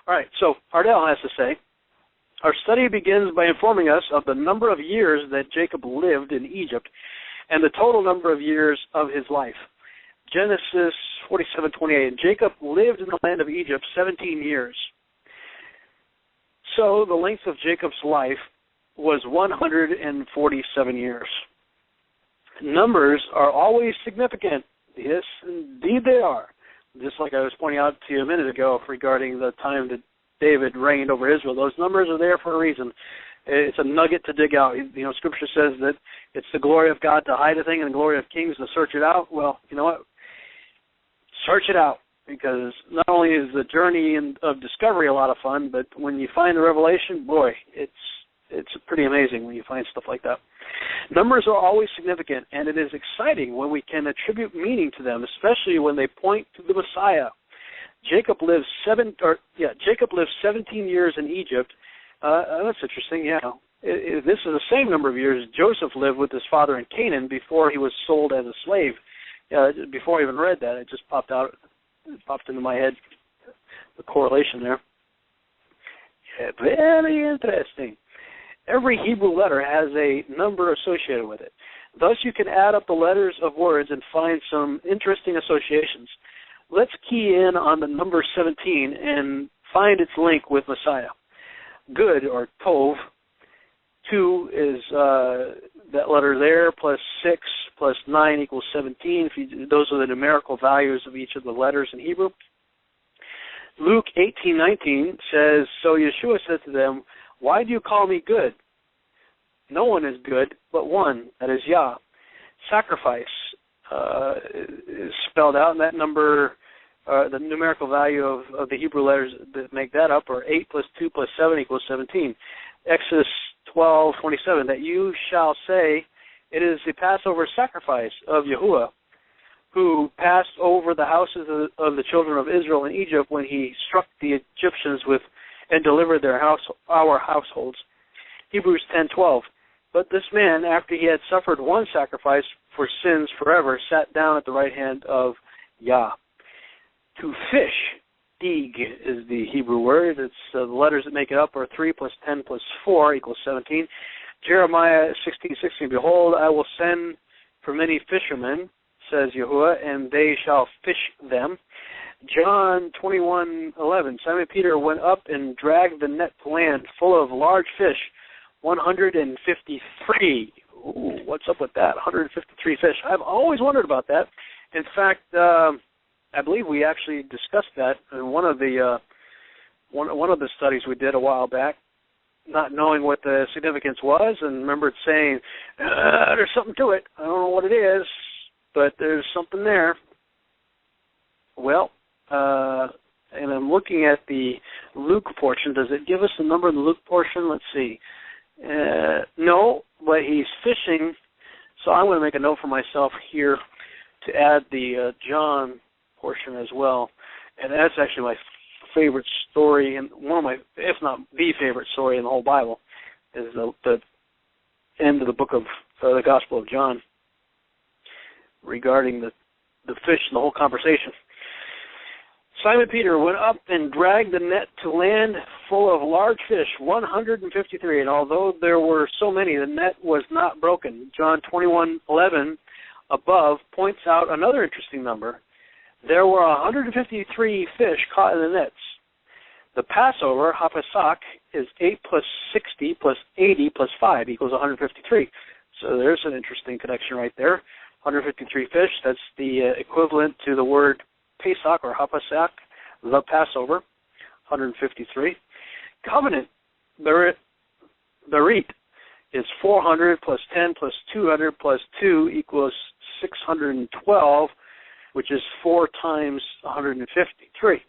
All right, so Ardelle has to say, our study begins by informing us of the number of years that Jacob lived in Egypt and the total number of years of his life. Genesis 47:28. Jacob lived in the land of Egypt 17 years. So the length of Jacob's life was 147 years. Numbers are always significant. Yes, indeed they are. Just like I was pointing out to you a minute ago regarding the time that David reigned over Israel. Those numbers are there for a reason. It's a nugget to dig out. You know, Scripture says that it's the glory of God to hide a thing and the glory of kings to search it out. Well, you know what? Search it out, because not only is the journey of discovery a lot of fun, but when you find the revelation, boy, it's pretty amazing when you find stuff like that. Numbers are always significant, and it is exciting when we can attribute meaning to them, especially when they point to the Messiah. Jacob lived 17 years in Egypt. That's interesting. Yeah, this is the same number of years Joseph lived with his father in Canaan before he was sold as a slave. Before I even read that, it just popped into my head, the correlation there. Yeah, very interesting. Every Hebrew letter has a number associated with it. Thus, you can add up the letters of words and find some interesting associations. Let's key in on the number 17 and find its link with Messiah. Good, or Tov, 2 is that letter there, plus 6 plus 9 equals 17. Those are the numerical values of each of the letters in Hebrew. Luke 18:19 says, so Yeshua said to them, why do you call me good? No one is good but one, that is Yah. Sacrifice is spelled out, and that number, the numerical value of the Hebrew letters that make that up are 8 plus 2 plus 7 equals 17. Exodus 12:27, that you shall say, it is the Passover sacrifice of Yahuwah, who passed over the houses of the children of Israel in Egypt when he struck the Egyptians with and delivered our households. Hebrews 10:12, but this man, after he had suffered one sacrifice for sins forever, sat down at the right hand of Yah. To fish, dig is the Hebrew word. It's the letters that make it up are 3 plus 10 plus 4 equals 17. Jeremiah 16:16, behold, I will send for many fishermen, says Yahuwah, and they shall fish them. John 21:11, Simon Peter went up and dragged the net to land full of large fish, 153. Ooh, what's up with that? 153 fish. I've always wondered about that. In fact, I believe we actually discussed that in one of the studies we did a while back, not knowing what the significance was, and remembered saying, there's something to it. I don't know what it is, but there's something there. Well, and I'm looking at the Luke portion. Does it give us the number in the Luke portion? Let's see. No, but he's fishing, so I'm going to make a note for myself here to add the John portion as well. And that's actually my favorite story, and one of my, if not the favorite story in the whole Bible, is the end of the book of the Gospel of John regarding the fish and the whole conversation. Simon Peter went up and dragged the net to land full of large fish, 153, and although there were so many, the net was not broken. John 21:11 above points out another interesting number. There were 153 fish caught in the nets. The Passover, Hapasak, is 8 plus 60 plus 80 plus 5 equals 153. So there's an interesting connection right there. 153 fish, that's the equivalent to the word Pesach or Hapasak, the Passover, 153. Covenant, Berit, is 400 plus 10 plus 200 plus 2 equals 612, which is 4 times 153.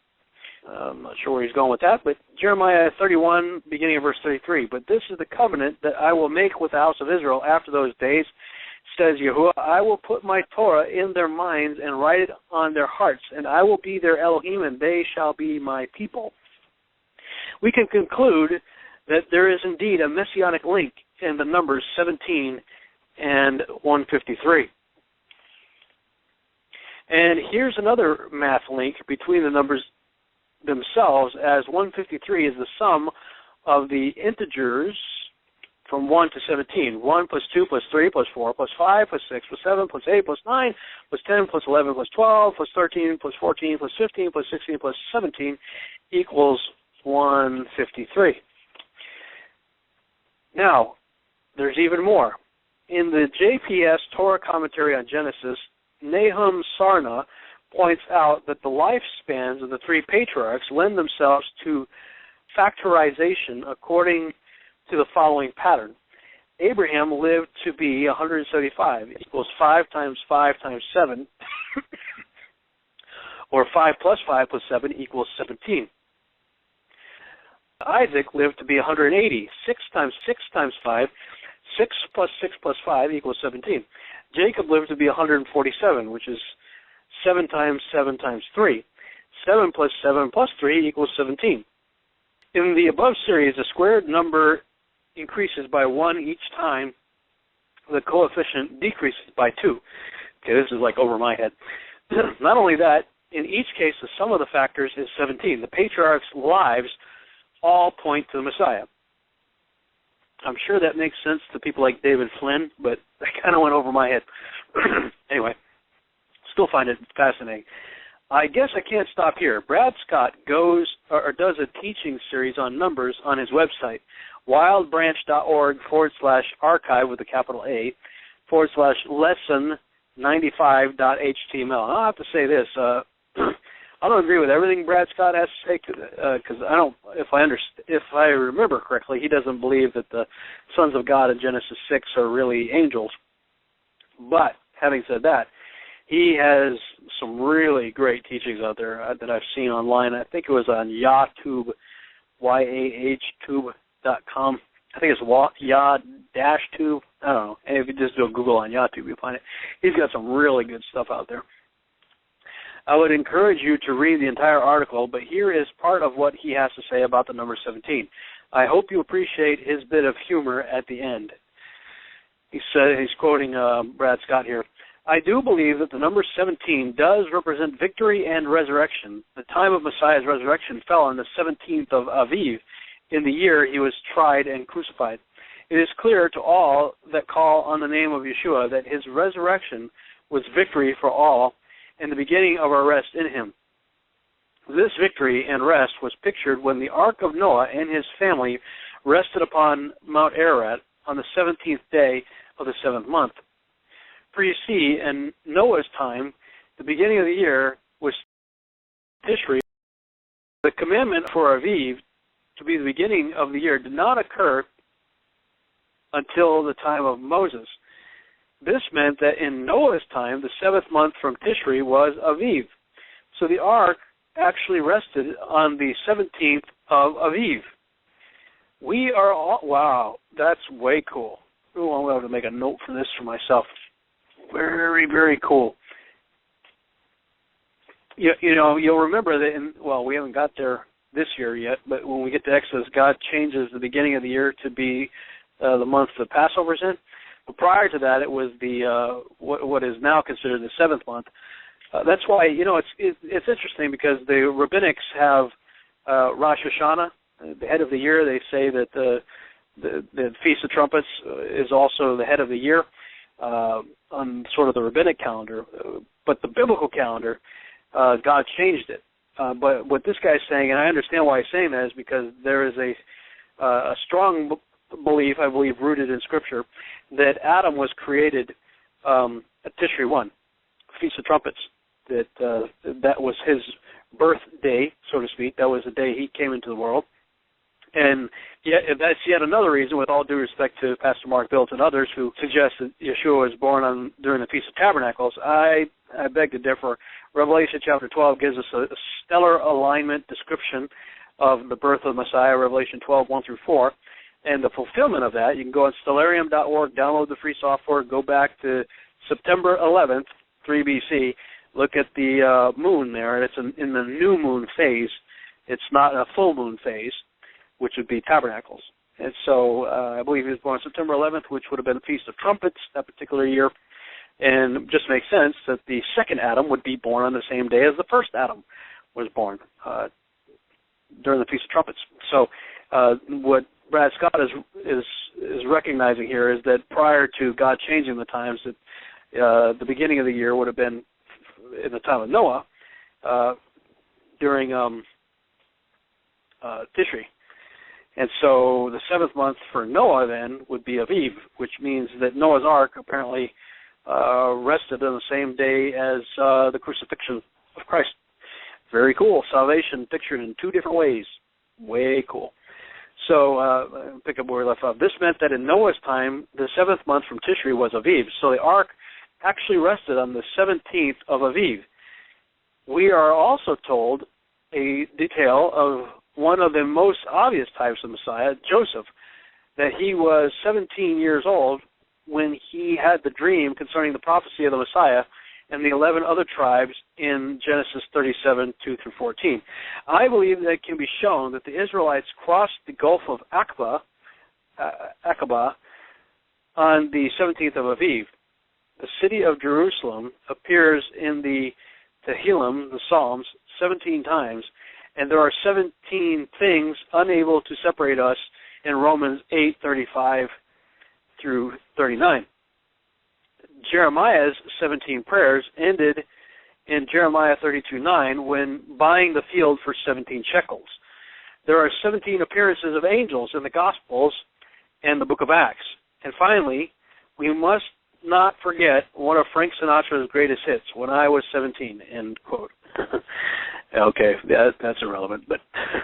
I'm not sure where he's going with that, but Jeremiah 31, beginning of verse 33. But this is the covenant that I will make with the house of Israel after those days, says Yahuwah. I will put my Torah in their minds and write it on their hearts, and I will be their Elohim, and they shall be my people. We can conclude that there is indeed a messianic link in the numbers 17 and 153. And here's another math link between the numbers themselves, as 153 is the sum of the integers from 1 to 17. 1 plus 2 plus 3 plus 4 plus 5 plus 6 plus 7 plus 8 plus 9 plus 10 plus 11 plus 12 plus 13 plus 14 plus 15 plus 16 plus 17 equals 153. Now, there's even more. In the JPS Torah Commentary on Genesis, Nahum Sarna points out that the lifespans of the three patriarchs lend themselves to factorization according to the following pattern. Abraham lived to be 175, equals 5 times 5 times 7, or 5 plus 5 plus 7 equals 17. Isaac lived to be 180, 6 times 6 times 5, 6 plus 6 plus 5 equals 17. Jacob lived to be 147, which is 7 times 7 times 3. 7 plus 7 plus 3 equals 17. In the above series, the squared number increases by 1 each time the coefficient decreases by 2. Okay, this is like over my head. Not only that, in each case, the sum of the factors is 17. The patriarchs' lives all point to the Messiah. I'm sure that makes sense to people like David Flynn, but that kind of went over my head. Anyway, still find it fascinating. I guess I can't stop here. Brad Scott does a teaching series on numbers on his website, wildbranch.org/archive with a capital A /lesson95.html. I'll have to say this. I don't agree with everything Brad Scott has to say, because I don't. If I remember correctly, he doesn't believe that the sons of God in Genesis 6 are really angels. But having said that, he has some really great teachings out there that I've seen online. I think it was on YahTube, YAHTube.com. I think it's Yah-Tube. I don't know. And if you just do a Google on YahTube, you'll find it. He's got some really good stuff out there. I would encourage you to read the entire article, but here is part of what he has to say about the number 17. I hope you appreciate his bit of humor at the end. He said, he's quoting Brad Scott here. I do believe that the number 17 does represent victory and resurrection. The time of Messiah's resurrection fell on the 17th of Aviv, in the year he was tried and crucified. It is clear to all that call on the name of Yeshua that his resurrection was victory for all and the beginning of our rest in him. This victory and rest was pictured when the Ark of Noah and his family rested upon Mount Ararat on the 17th day of the 7th month. For you see, in Noah's time, the beginning of the year was Tishri. The commandment for Aviv to be the beginning of the year did not occur until the time of Moses. This meant that in Noah's time, the 7th month from Tishri was Aviv. So the ark actually rested on the 17th of Aviv. We are all, wow, that's way cool. Ooh, I'm going to make a note for this for myself. Very, very cool. You know, you'll remember that, we haven't got there this year yet, but when we get to Exodus, God changes the beginning of the year to be the month the Passover's in. But prior to that, it was the what is now considered the 7th month. That's why, it's interesting because the rabbinics have Rosh Hashanah, the head of the year. They say that the Feast of Trumpets is also the head of the year on sort of the rabbinic calendar. But the biblical calendar, God changed it. But what this guy's saying, and I understand why he's saying that, is because there is a strong belief, I believe, rooted in Scripture, that Adam was created at Tishri 1, Feast of Trumpets. That was his birthday, so to speak. That was the day he came into the world. And yet, that's yet another reason, with all due respect to Pastor Mark Biltz and others who suggest that Yeshua was born during the Feast of Tabernacles. I beg to differ. Revelation chapter 12 gives us a stellar alignment description of the birth of Messiah, Revelation 12, 1 through 4. And the fulfillment of that, you can go on stellarium.org, download the free software, go back to September 11th, 3 BC, look at the moon there, and it's in the new moon phase. It's not a full moon phase, which would be Tabernacles. And so I believe he was born September 11th, which would have been the Feast of Trumpets that particular year. And it just makes sense that the second Adam would be born on the same day as the first Adam was born. during the Feast of Trumpets. So what Brad Scott is recognizing here is that prior to God changing the times, that the beginning of the year would have been in the time of Noah during Tishri. And so the seventh month for Noah then would be Aviv, which means that Noah's Ark apparently rested on the same day as the crucifixion of Christ. Very cool. Salvation pictured in two different ways. Way cool. So pick up where we left off. This meant that in Noah's time, the seventh month from Tishri was Aviv. So the Ark actually rested on the 17th of Aviv. We are also told a detail of one of the most obvious types of Messiah, Joseph, that he was 17 years old when he had the dream concerning the prophecy of the Messiah and the 11 other tribes in Genesis 37, 2 through 14. I believe that it can be shown that the Israelites crossed the Gulf of Aqaba on the 17th of Aviv. The city of Jerusalem appears in the Tehillim, the Psalms, 17 times, and there are 17 things unable to separate us in Romans 8:35 through 39. Jeremiah's 17 prayers ended in Jeremiah 32:9 when buying the field for 17 shekels. There are 17 appearances of angels in the Gospels and the book of Acts. And finally, we must not forget one of Frank Sinatra's greatest hits, When I Was 17, end quote. Okay, that's irrelevant, but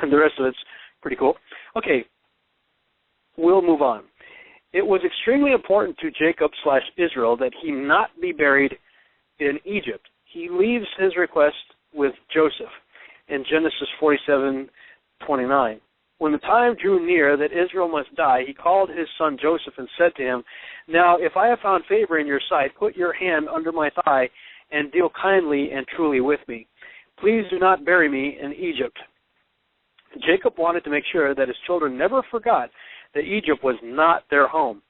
the rest of it's pretty cool. Okay, we'll move on. It was extremely important to Jacob/Israel that he not be buried in Egypt. He leaves his request with Joseph in Genesis 47:29. When the time drew near that Israel must die, he called his son Joseph and said to him, "Now, if I have found favor in your sight, put your hand under my thigh and deal kindly and truly with me. Please do not bury me in Egypt." Jacob wanted to make sure that his children never forgot that Egypt was not their home.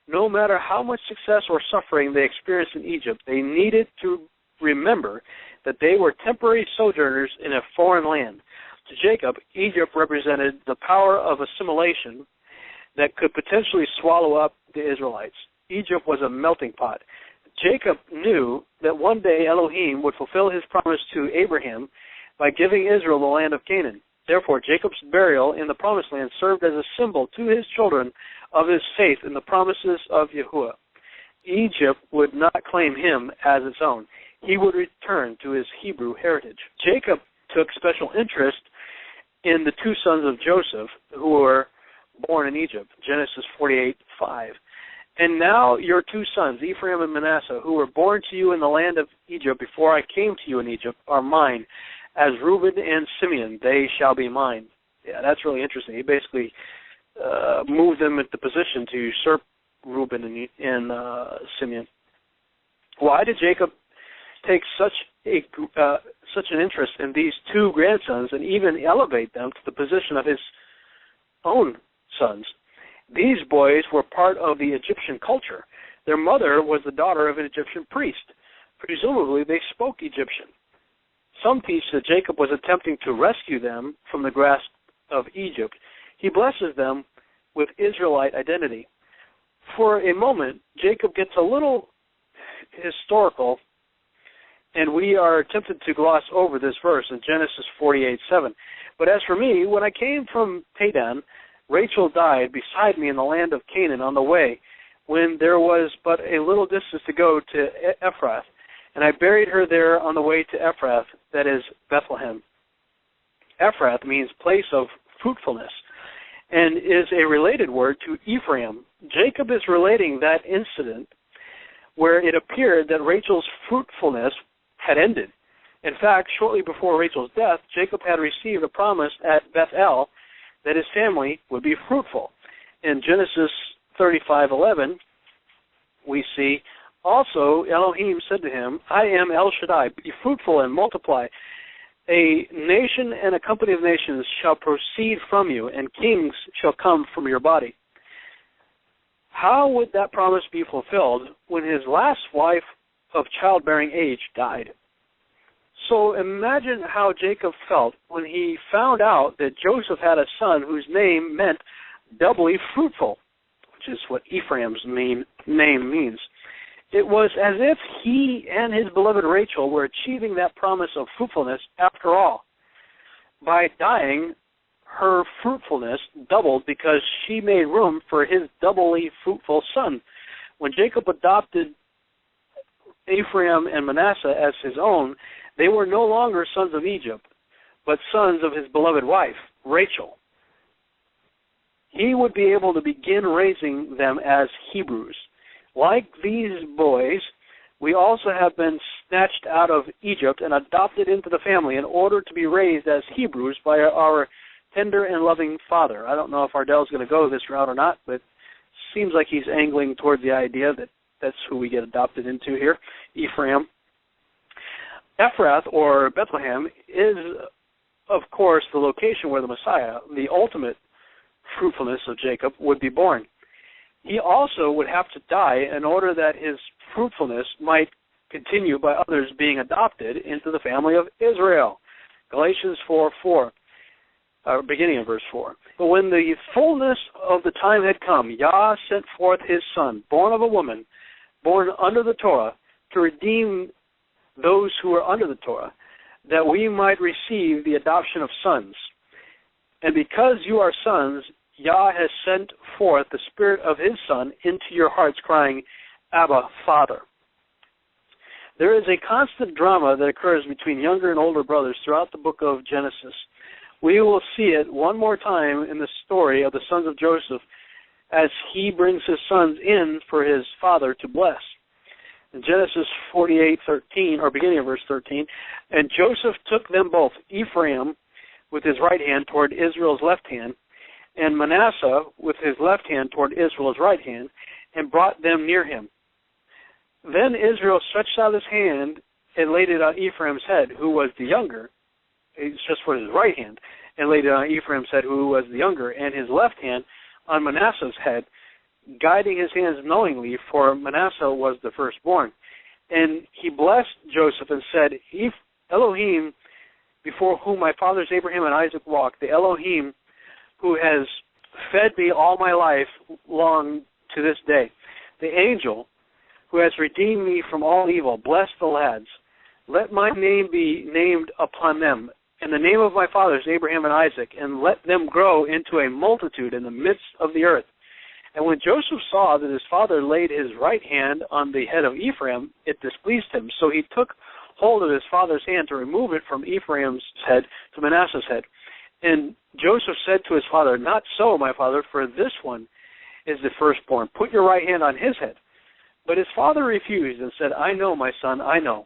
No matter how much success or suffering they experienced in Egypt, they needed to remember that they were temporary sojourners in a foreign land. To Jacob, Egypt represented the power of assimilation that could potentially swallow up the Israelites. Egypt was a melting pot. Jacob knew that one day Elohim would fulfill his promise to Abraham by giving Israel the land of Canaan. Therefore, Jacob's burial in the Promised Land served as a symbol to his children of his faith in the promises of Yahuwah. Egypt would not claim him as its own. He would return to his Hebrew heritage. Jacob took special interest in the two sons of Joseph who were born in Egypt, Genesis 48:5. And now your two sons, Ephraim and Manasseh, who were born to you in the land of Egypt before I came to you in Egypt, are mine. As Reuben and Simeon, they shall be mine. Yeah, that's really interesting. He basically moved them into position to usurp Reuben and Simeon. Why did Jacob take such an interest in these two grandsons and even elevate them to the position of his own sons? These boys were part of the Egyptian culture. Their mother was the daughter of an Egyptian priest. Presumably, they spoke Egyptian. Some teach that Jacob was attempting to rescue them from the grasp of Egypt. He blesses them with Israelite identity. For a moment, Jacob gets a little historical, and we are tempted to gloss over this verse in Genesis 48:7. But as for me, when I came from Padan, Rachel died beside me in the land of Canaan on the way, when there was but a little distance to go to Ephrath, and I buried her there on the way to Ephrath, that is Bethlehem. Ephrath means place of fruitfulness, and is a related word to Ephraim. Jacob is relating that incident where it appeared that Rachel's fruitfulness had ended. In fact, shortly before Rachel's death, Jacob had received a promise at Bethel that his family would be fruitful. In Genesis 35:11, we see, also Elohim said to him, I am El Shaddai, be fruitful and multiply. A nation and a company of nations shall proceed from you, and kings shall come from your body. How would that promise be fulfilled when his last wife of childbearing age died? So imagine how Jacob felt when he found out that Joseph had a son whose name meant doubly fruitful, which is what Ephraim's name means. It was as if he and his beloved Rachel were achieving that promise of fruitfulness after all. By dying, her fruitfulness doubled because she made room for his doubly fruitful son. When Jacob adopted Ephraim and Manasseh as his own, they were no longer sons of Egypt, but sons of his beloved wife, Rachel. He would be able to begin raising them as Hebrews. Like these boys, we also have been snatched out of Egypt and adopted into the family in order to be raised as Hebrews by our tender and loving Father. I don't know if Ardelle's going to go this route or not, but it seems like he's angling toward the idea that that's who we get adopted into here, Ephraim. Ephrath, or Bethlehem, is, of course, the location where the Messiah, the ultimate fruitfulness of Jacob, would be born. He also would have to die in order that his fruitfulness might continue by others being adopted into the family of Israel. Galatians 4:4, beginning of verse 4. But when the fullness of the time had come, Yah sent forth his son, born of a woman, born under the Torah, to redeem those who are under the Torah, that we might receive the adoption of sons. And because you are sons, Yah has sent forth the Spirit of his Son into your hearts, crying, Abba, Father. There is a constant drama that occurs between younger and older brothers throughout the book of Genesis. We will see it one more time in the story of the sons of Joseph as he brings his sons in for his father to bless. In Genesis 48:13, or beginning of verse 13, and Joseph took them both, Ephraim with his right hand toward Israel's left hand, and Manasseh with his left hand toward Israel's right hand, and brought them near him. Then Israel stretched out his hand and laid it on Ephraim's head, who was the younger. It's just for his right hand, and laid it on Ephraim's head, who was the younger, and his left hand on Manasseh's head, guiding his hands knowingly, for Manasseh was the firstborn. And he blessed Joseph and said, Elohim, before whom my fathers Abraham and Isaac walked, the Elohim who has fed me all my life long to this day, the angel who has redeemed me from all evil, bless the lads. Let my name be named upon them, in the name of my fathers Abraham and Isaac, and let them grow into a multitude in the midst of the earth. And when Joseph saw that his father laid his right hand on the head of Ephraim, it displeased him. So he took hold of his father's hand to remove it from Ephraim's head to Manasseh's head. And Joseph said to his father, Not so, my father, for this one is the firstborn. Put your right hand on his head. But his father refused and said, I know, my son, I know.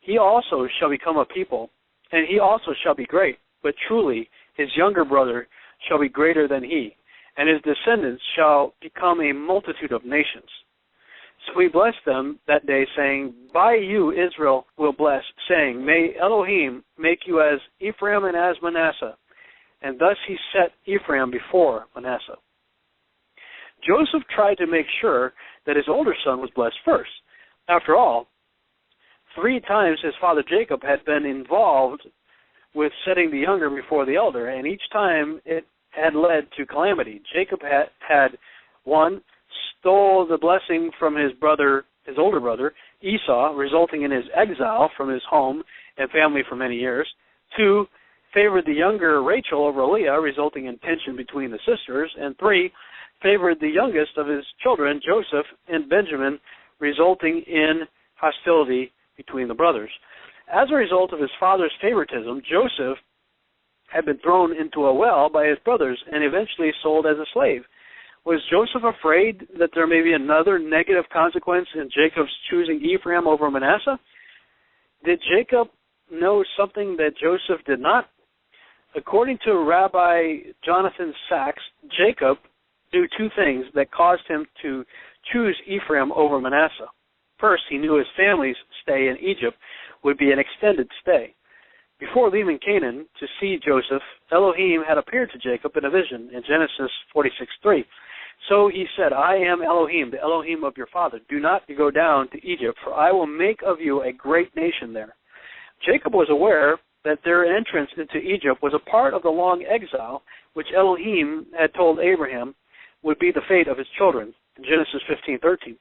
He also shall become a people, and he also shall be great. But truly his younger brother shall be greater than he, and his descendants shall become a multitude of nations. So he blessed them that day, saying, By you Israel will bless, saying, May Elohim make you as Ephraim and as Manasseh. And thus he set Ephraim before Manasseh. Joseph tried to make sure that his older son was blessed first. After all, 3 times his father Jacob had been involved with setting the younger before the elder, and each time it had led to calamity. Jacob had one, stole the blessing from his older brother, Esau, resulting in his exile from his home and family for many years. 2, favored the younger Rachel over Leah, resulting in tension between the sisters. And 3, favored the youngest of his children, Joseph and Benjamin, resulting in hostility between the brothers. As a result of his father's favoritism, Joseph had been thrown into a well by his brothers and eventually sold as a slave. Was Joseph afraid that there may be another negative consequence in Jacob's choosing Ephraim over Manasseh? Did Jacob know something that Joseph did not? According to Rabbi Jonathan Sachs, Jacob knew 2 things that caused him to choose Ephraim over Manasseh. First, he knew his family's stay in Egypt would be an extended stay. Before leaving Canaan to see Joseph, Elohim had appeared to Jacob in a vision in Genesis 46:3. So he said, I am Elohim, the Elohim of your father. Do not go down to Egypt, for I will make of you a great nation there. Jacob was aware that their entrance into Egypt was a part of the long exile which Elohim had told Abraham would be the fate of his children. In Genesis 15:13,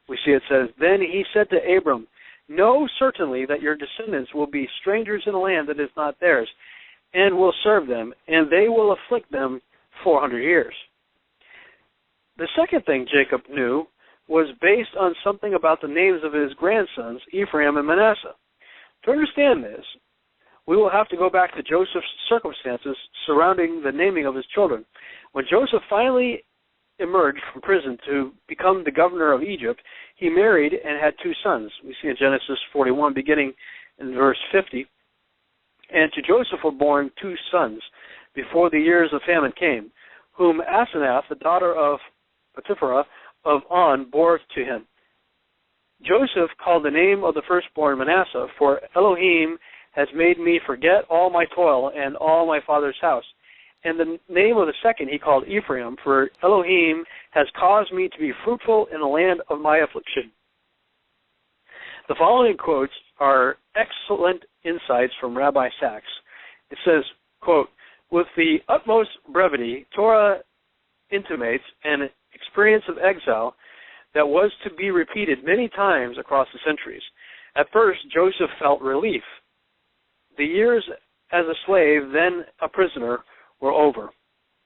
we see it says, "Then he said to Abram, know certainly that your descendants will be strangers in a land that is not theirs, and will serve them, and they will afflict them 400 years. The second thing Jacob knew was based on something about the names of his grandsons, Ephraim and Manasseh. To understand this, we will have to go back to Joseph's circumstances surrounding the naming of his children. When Joseph finally emerged from prison to become the governor of Egypt, he married and had 2 sons. We see in Genesis 41, beginning in verse 50. And to Joseph were born 2 sons before the years of famine came, whom Asenath, the daughter of Potiphera of On, bore to him. Joseph called the name of the firstborn Manasseh, for Elohim has made me forget all my toil and all my father's house. And the name of the second he called Ephraim, for Elohim has caused me to be fruitful in the land of my affliction." The following quotes are excellent insights from Rabbi Sachs. It says, quote, "With the utmost brevity, Torah intimates an experience of exile that was to be repeated many times across the centuries. At first, Joseph felt relief. The years as a slave, then a prisoner, were over.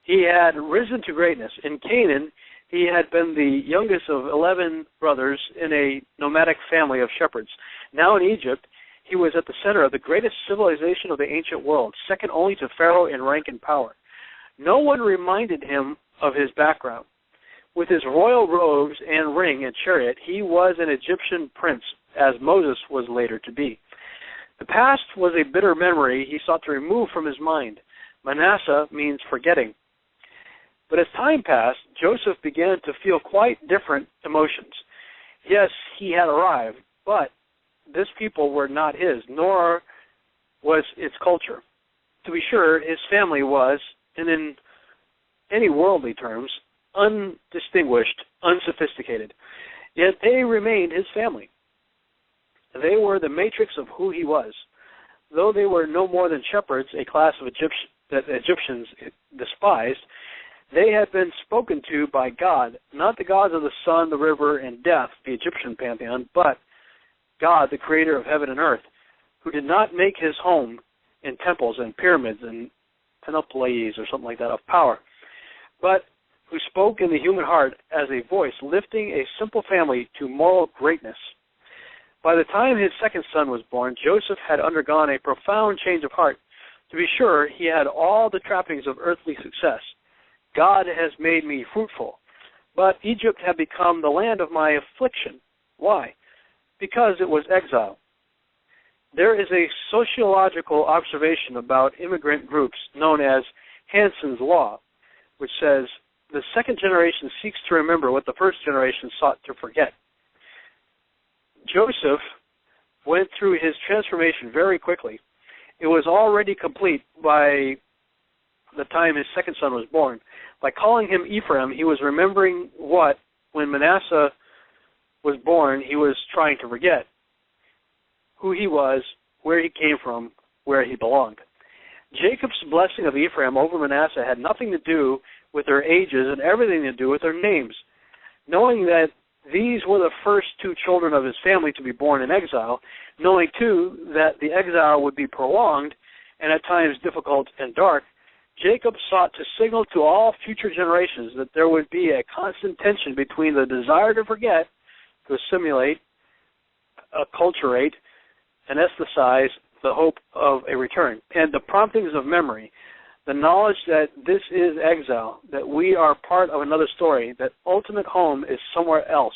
He had risen to greatness. In Canaan, he had been the youngest of 11 brothers in a nomadic family of shepherds. Now in Egypt, he was at the center of the greatest civilization of the ancient world, second only to Pharaoh in rank and power. No one reminded him of his background. With his royal robes and ring and chariot, he was an Egyptian prince, as Moses was later to be. The past was a bitter memory he sought to remove from his mind. Manasseh means forgetting. But as time passed, Joseph began to feel quite different emotions. Yes, he had arrived, but this people were not his, nor was its culture. To be sure, his family was, and in any worldly terms, undistinguished, unsophisticated. Yet they remained his family. They were the matrix of who he was. Though they were no more than shepherds, a class of that Egyptians despised, they had been spoken to by God, not the gods of the sun, the river, and death, the Egyptian pantheon, but God, the creator of heaven and earth, who did not make his home in temples and pyramids and panoplies or something like that of power, but who spoke in the human heart as a voice, lifting a simple family to moral greatness. By the time his second son was born, Joseph had undergone a profound change of heart. To be sure, he had all the trappings of earthly success. God has made me fruitful. But Egypt had become the land of my affliction. Why? Because it was exile. There is a sociological observation about immigrant groups known as Hanson's Law, which says the second generation seeks to remember what the first generation sought to forget. Joseph went through his transformation very quickly. It was already complete by the time his second son was born. By calling him Ephraim, he was remembering what, when Manasseh was born, he was trying to forget. Who he was, where he came from, where he belonged. Jacob's blessing of Ephraim over Manasseh had nothing to do with their ages and everything to do with their names. Knowing that these were the first 2 children of his family to be born in exile, knowing, too, that the exile would be prolonged and at times difficult and dark, Jacob sought to signal to all future generations that there would be a constant tension between the desire to forget, to assimilate, acculturate, anesthetize the hope of a return, and the promptings of memory, the knowledge that this is exile, that we are part of another story, that ultimate home is somewhere else.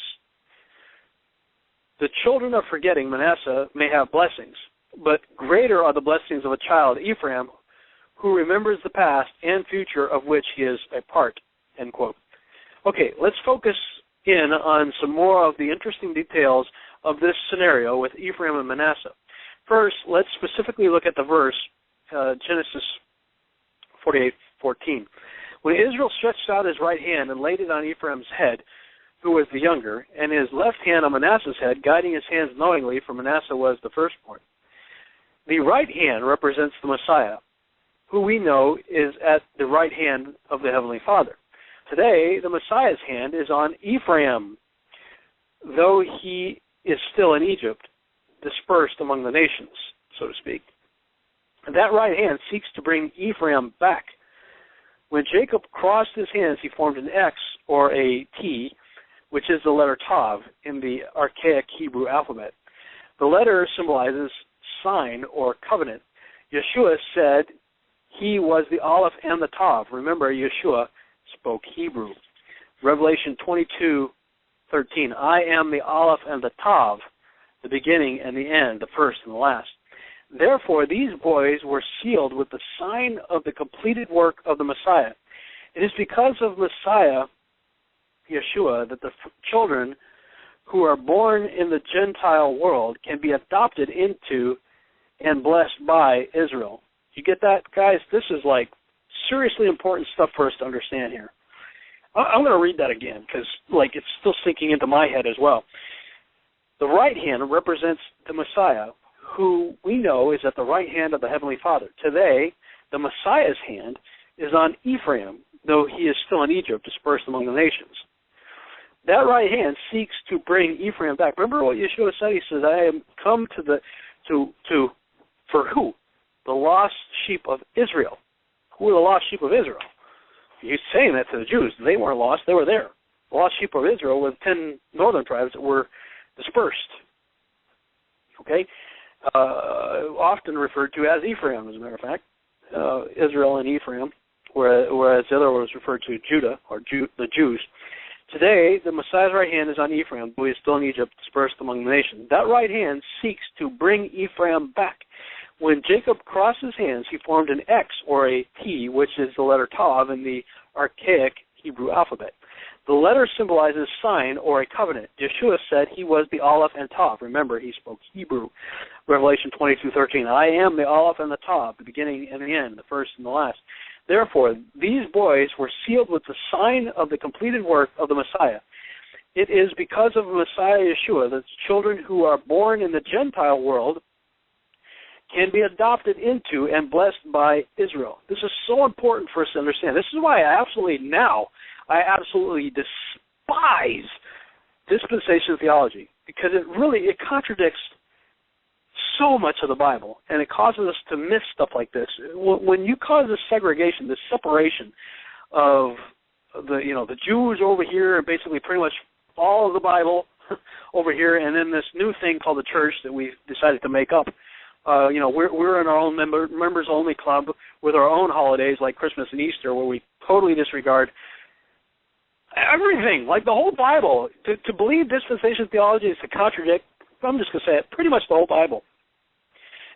The children of forgetting, Manasseh, may have blessings, but greater are the blessings of a child, Ephraim, who remembers the past and future of which he is a part, end quote. Okay, let's focus in on some more of the interesting details of this scenario with Ephraim and Manasseh. First, let's specifically look at the verse, Genesis 48:14. When Israel stretched out his right hand and laid it on Ephraim's head, who was the younger, and his left hand on Manasseh's head, guiding his hands knowingly, for Manasseh was the firstborn. The right hand represents the Messiah, who we know is at the right hand of the Heavenly Father. Today, the Messiah's hand is on Ephraim, though he is still in Egypt, dispersed among the nations, so to speak. That right hand seeks to bring Ephraim back. When Jacob crossed his hands, he formed an X or a T, which is the letter Tav in the archaic Hebrew alphabet. The letter symbolizes sign or covenant. Yeshua said he was the Aleph and the Tav. Remember, Yeshua spoke Hebrew. Revelation 22:13. I am the Aleph and the Tav, the beginning and the end, the first and the last. Therefore, these boys were sealed with the sign of the completed work of the Messiah. It is because of Messiah, Yeshua, that the children who are born in the Gentile world can be adopted into and blessed by Israel. You get that, guys? This is like seriously important stuff for us to understand here. I'm going to read that again because it's still sinking into my head as well. The right hand represents the Messiah, who we know is at the right hand of the Heavenly Father. Today, the Messiah's hand is on Ephraim, though he is still in Egypt, dispersed among the nations. That right hand seeks to bring Ephraim back. Remember what Yeshua said? He says, I am come for who? The lost sheep of Israel. Who are the lost sheep of Israel? He's saying that to the Jews. They weren't lost. They were there. The lost sheep of Israel were the 10 northern tribes that were dispersed. Okay? Often referred to as Ephraim, as a matter of fact. Israel and Ephraim, whereas the other was referred to Judah, or the Jews. Today, the Messiah's right hand is on Ephraim, who is still in Egypt, dispersed among the nations. That right hand seeks to bring Ephraim back. When Jacob crossed his hands, he formed an X or a T, which is the letter Tav in the archaic Hebrew alphabet. The letter symbolizes sign or a covenant. Yeshua said he was the Aleph and Tav. Remember, he spoke Hebrew. Revelation 22:13. I am the Aleph and the Tav, the beginning and the end, the first and the last. Therefore, these boys were sealed with the sign of the completed work of the Messiah. It is because of Messiah Yeshua that children who are born in the Gentile world can be adopted into and blessed by Israel. This is so important for us to understand. This is why I absolutely despise dispensation theology, because it contradicts so much of the Bible, and it causes us to miss stuff like this. When you cause this segregation, this separation of the Jews over here, and basically pretty much all of the Bible over here, and then this new thing called the church that we've decided to make up. We're in our own members-only club with our own holidays like Christmas and Easter, where we totally disregard everything, like the whole Bible. To believe dispensation theology is to contradict, I'm just going to say it, pretty much the whole Bible,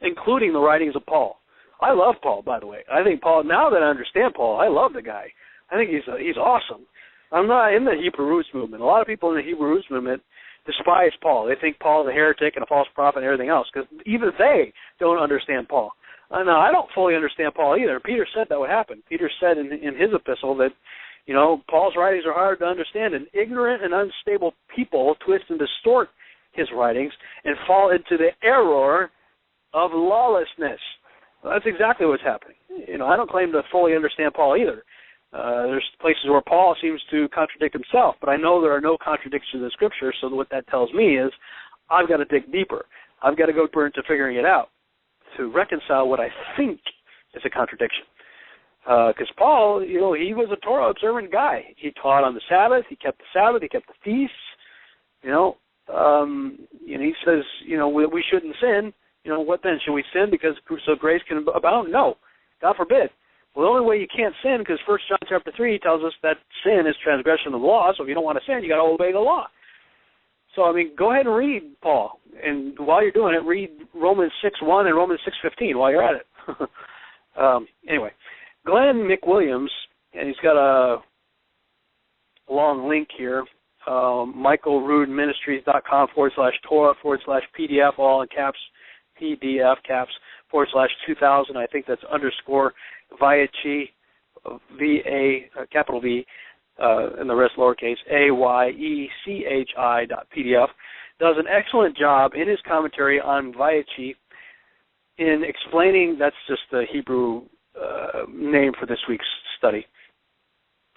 including the writings of Paul. I love Paul, by the way. I think Paul, now that I understand Paul, I love the guy. I think he's awesome. I'm not in the Hebrew roots movement. A lot of people in the Hebrew roots movement despise Paul. They think Paul is a heretic and a false prophet and everything else, because even they don't understand Paul. Now, I don't fully understand Paul either. Peter said that would happen. Peter said in his epistle that, Paul's writings are hard to understand, and ignorant and unstable people twist and distort his writings and fall into the error of lawlessness. Well, that's exactly what's happening. I don't claim to fully understand Paul either. There's places where Paul seems to contradict himself, but I know there are no contradictions in the Scripture, so what that tells me is I've got to dig deeper. I've got to go into figuring it out to reconcile what I think is a contradiction. Because Paul, he was a Torah-observant guy. He taught on the Sabbath. He kept the Sabbath. He kept the feasts. He says, we shouldn't sin. What then? Should we sin so grace can abound? No, God forbid. Well, the only way you can't sin, because 1 John chapter 3 tells us that sin is transgression of the law, so if you don't want to sin, you got to obey the law. So, go ahead and read Paul. And while you're doing it, read Romans 6:1 and Romans 6:15 while you're at it. Anyway, Glenn McWilliams, and he's got a long link here, michaelroodministries.com/Torah/PDF, all in caps, PDF caps, /2000, I think that's _ Vayechi, V-A, capital V, and the rest lowercase, AYECHI.PDF, does an excellent job in his commentary on Vayechi in explaining, that's just the Hebrew name for this week's study,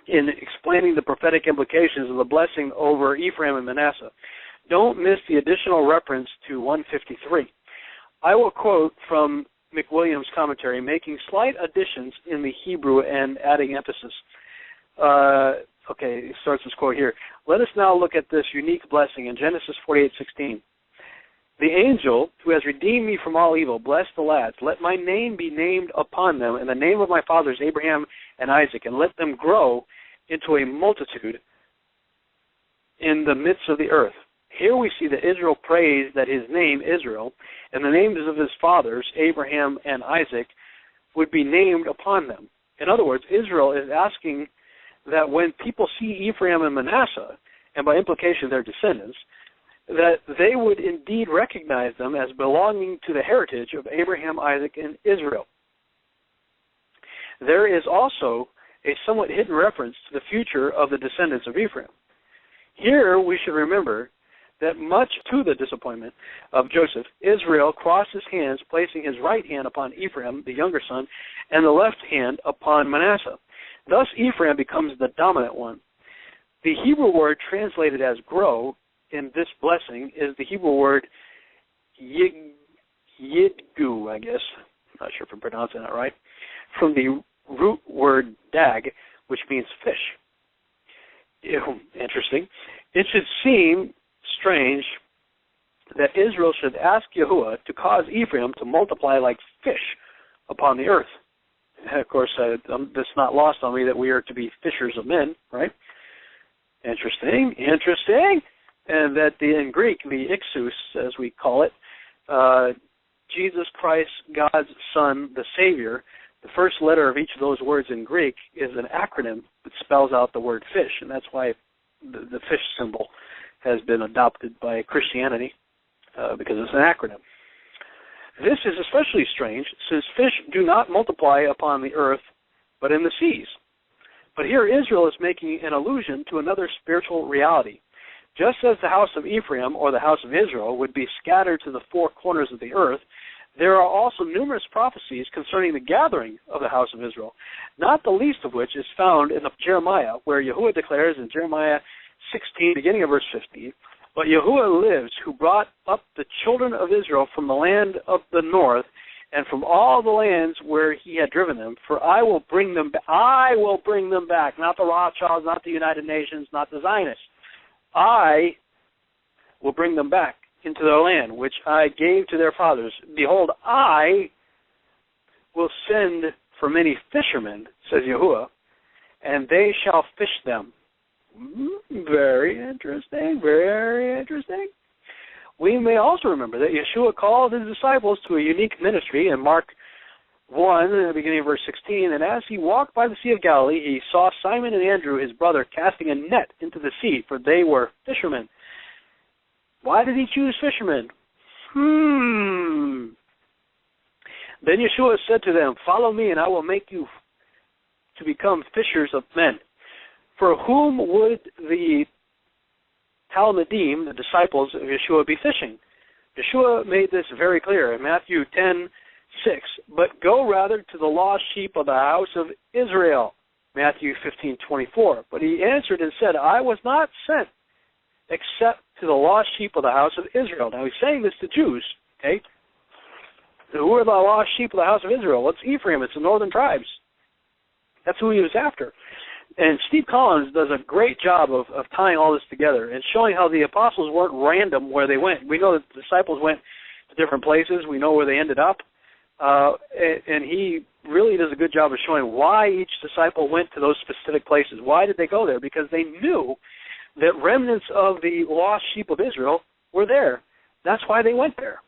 in explaining the prophetic implications of the blessing over Ephraim and Manasseh, don't miss the additional reference to 153. I will quote from McWilliams' commentary, making slight additions in the Hebrew and adding emphasis. Okay, it starts this quote here. Let us now look at this unique blessing in Genesis 48:16. The angel who has redeemed me from all evil, bless the lads. Let my name be named upon them, and the name of my fathers Abraham and Isaac, and let them grow into a multitude in the midst of the earth. Here we see that Israel prays that his name, Israel, and the names of his fathers, Abraham and Isaac, would be named upon them. In other words, Israel is asking that when people see Ephraim and Manasseh, and by implication their descendants, that they would indeed recognize them as belonging to the heritage of Abraham, Isaac, and Israel. There is also a somewhat hidden reference to the future of the descendants of Ephraim. Here we should remember that much to the disappointment of Joseph, Israel crossed his hands, placing his right hand upon Ephraim, the younger son, and the left hand upon Manasseh. Thus Ephraim becomes the dominant one. The Hebrew word translated as grow in this blessing is the Hebrew word yidgu, I guess. I'm not sure if I'm pronouncing that right. From the root word dag, which means fish. Interesting. It should seem strange that Israel should ask Yahuwah to cause Ephraim to multiply like fish upon the earth. And of course, it's not lost on me that we are to be fishers of men, right? Interesting. And that in Greek, the Ixus, as we call it, Jesus Christ, God's Son, the Savior, the first letter of each of those words in Greek is an acronym that spells out the word fish, and that's why the fish symbol has been adopted by Christianity, because it's an acronym. This is especially strange since fish do not multiply upon the earth, but in the seas. But here Israel is making an allusion to another spiritual reality. Just as the house of Ephraim or the house of Israel would be scattered to the four corners of the earth, there are also numerous prophecies concerning the gathering of the house of Israel, not the least of which is found in Jeremiah, where Yahuwah declares in Jeremiah 16, beginning of verse 15, "But Yahuwah lives, who brought up the children of Israel from the land of the north and from all the lands where he had driven them, for I will bring them back. I will bring them back," not the Rothschilds, not the United Nations, not the Zionists. "I will bring them back into their land, which I gave to their fathers. Behold, I will send for many fishermen, says Yahuwah, and they shall fish them." Very interesting, very interesting. We may also remember that Yeshua called his disciples to a unique ministry in Mark 1, in the beginning of verse 16, "And as he walked by the Sea of Galilee, he saw Simon and Andrew, his brother, casting a net into the sea, for they were fishermen." Why did he choose fishermen? Then Yeshua said to them, "Follow me, and I will make you to become fishers of men." For whom would the Talmudim, the disciples of Yeshua, be fishing? Yeshua made this very clear in Matthew 10:6. "But go rather to the lost sheep of the house of Israel." Matthew 15:24. "But he answered and said, I was not sent except to the lost sheep of the house of Israel." Now he's saying this to Jews, okay? Who are the lost sheep of the house of Israel? Well, it's Ephraim, it's the northern tribes. That's who he was after. And Steve Collins does a great job of tying all this together and showing how the apostles weren't random where they went. We know that the disciples went to different places. We know where they ended up. And he really does a good job of showing why each disciple went to those specific places. Why did they go there? Because they knew that remnants of the lost sheep of Israel were there. That's why they went there.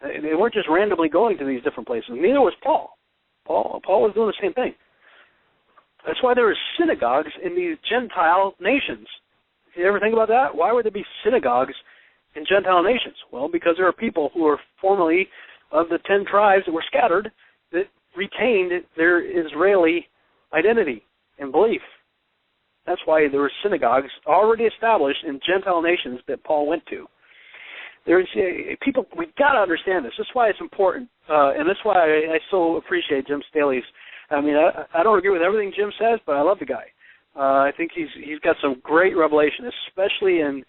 They weren't just randomly going to these different places. Neither was Paul. Paul was doing the same thing. That's why there are synagogues in these Gentile nations. You ever think about that? Why would there be synagogues in Gentile nations? Well, because there are people who were formerly of the 10 tribes that were scattered that retained their Israeli identity and belief. That's why there were synagogues already established in Gentile nations that Paul went to. There's people. We've got to understand this. That's why it's important, and that's why I so appreciate Jim Staley's. I mean, I don't agree with everything Jim says, but I love the guy. I think he's got some great revelation, especially in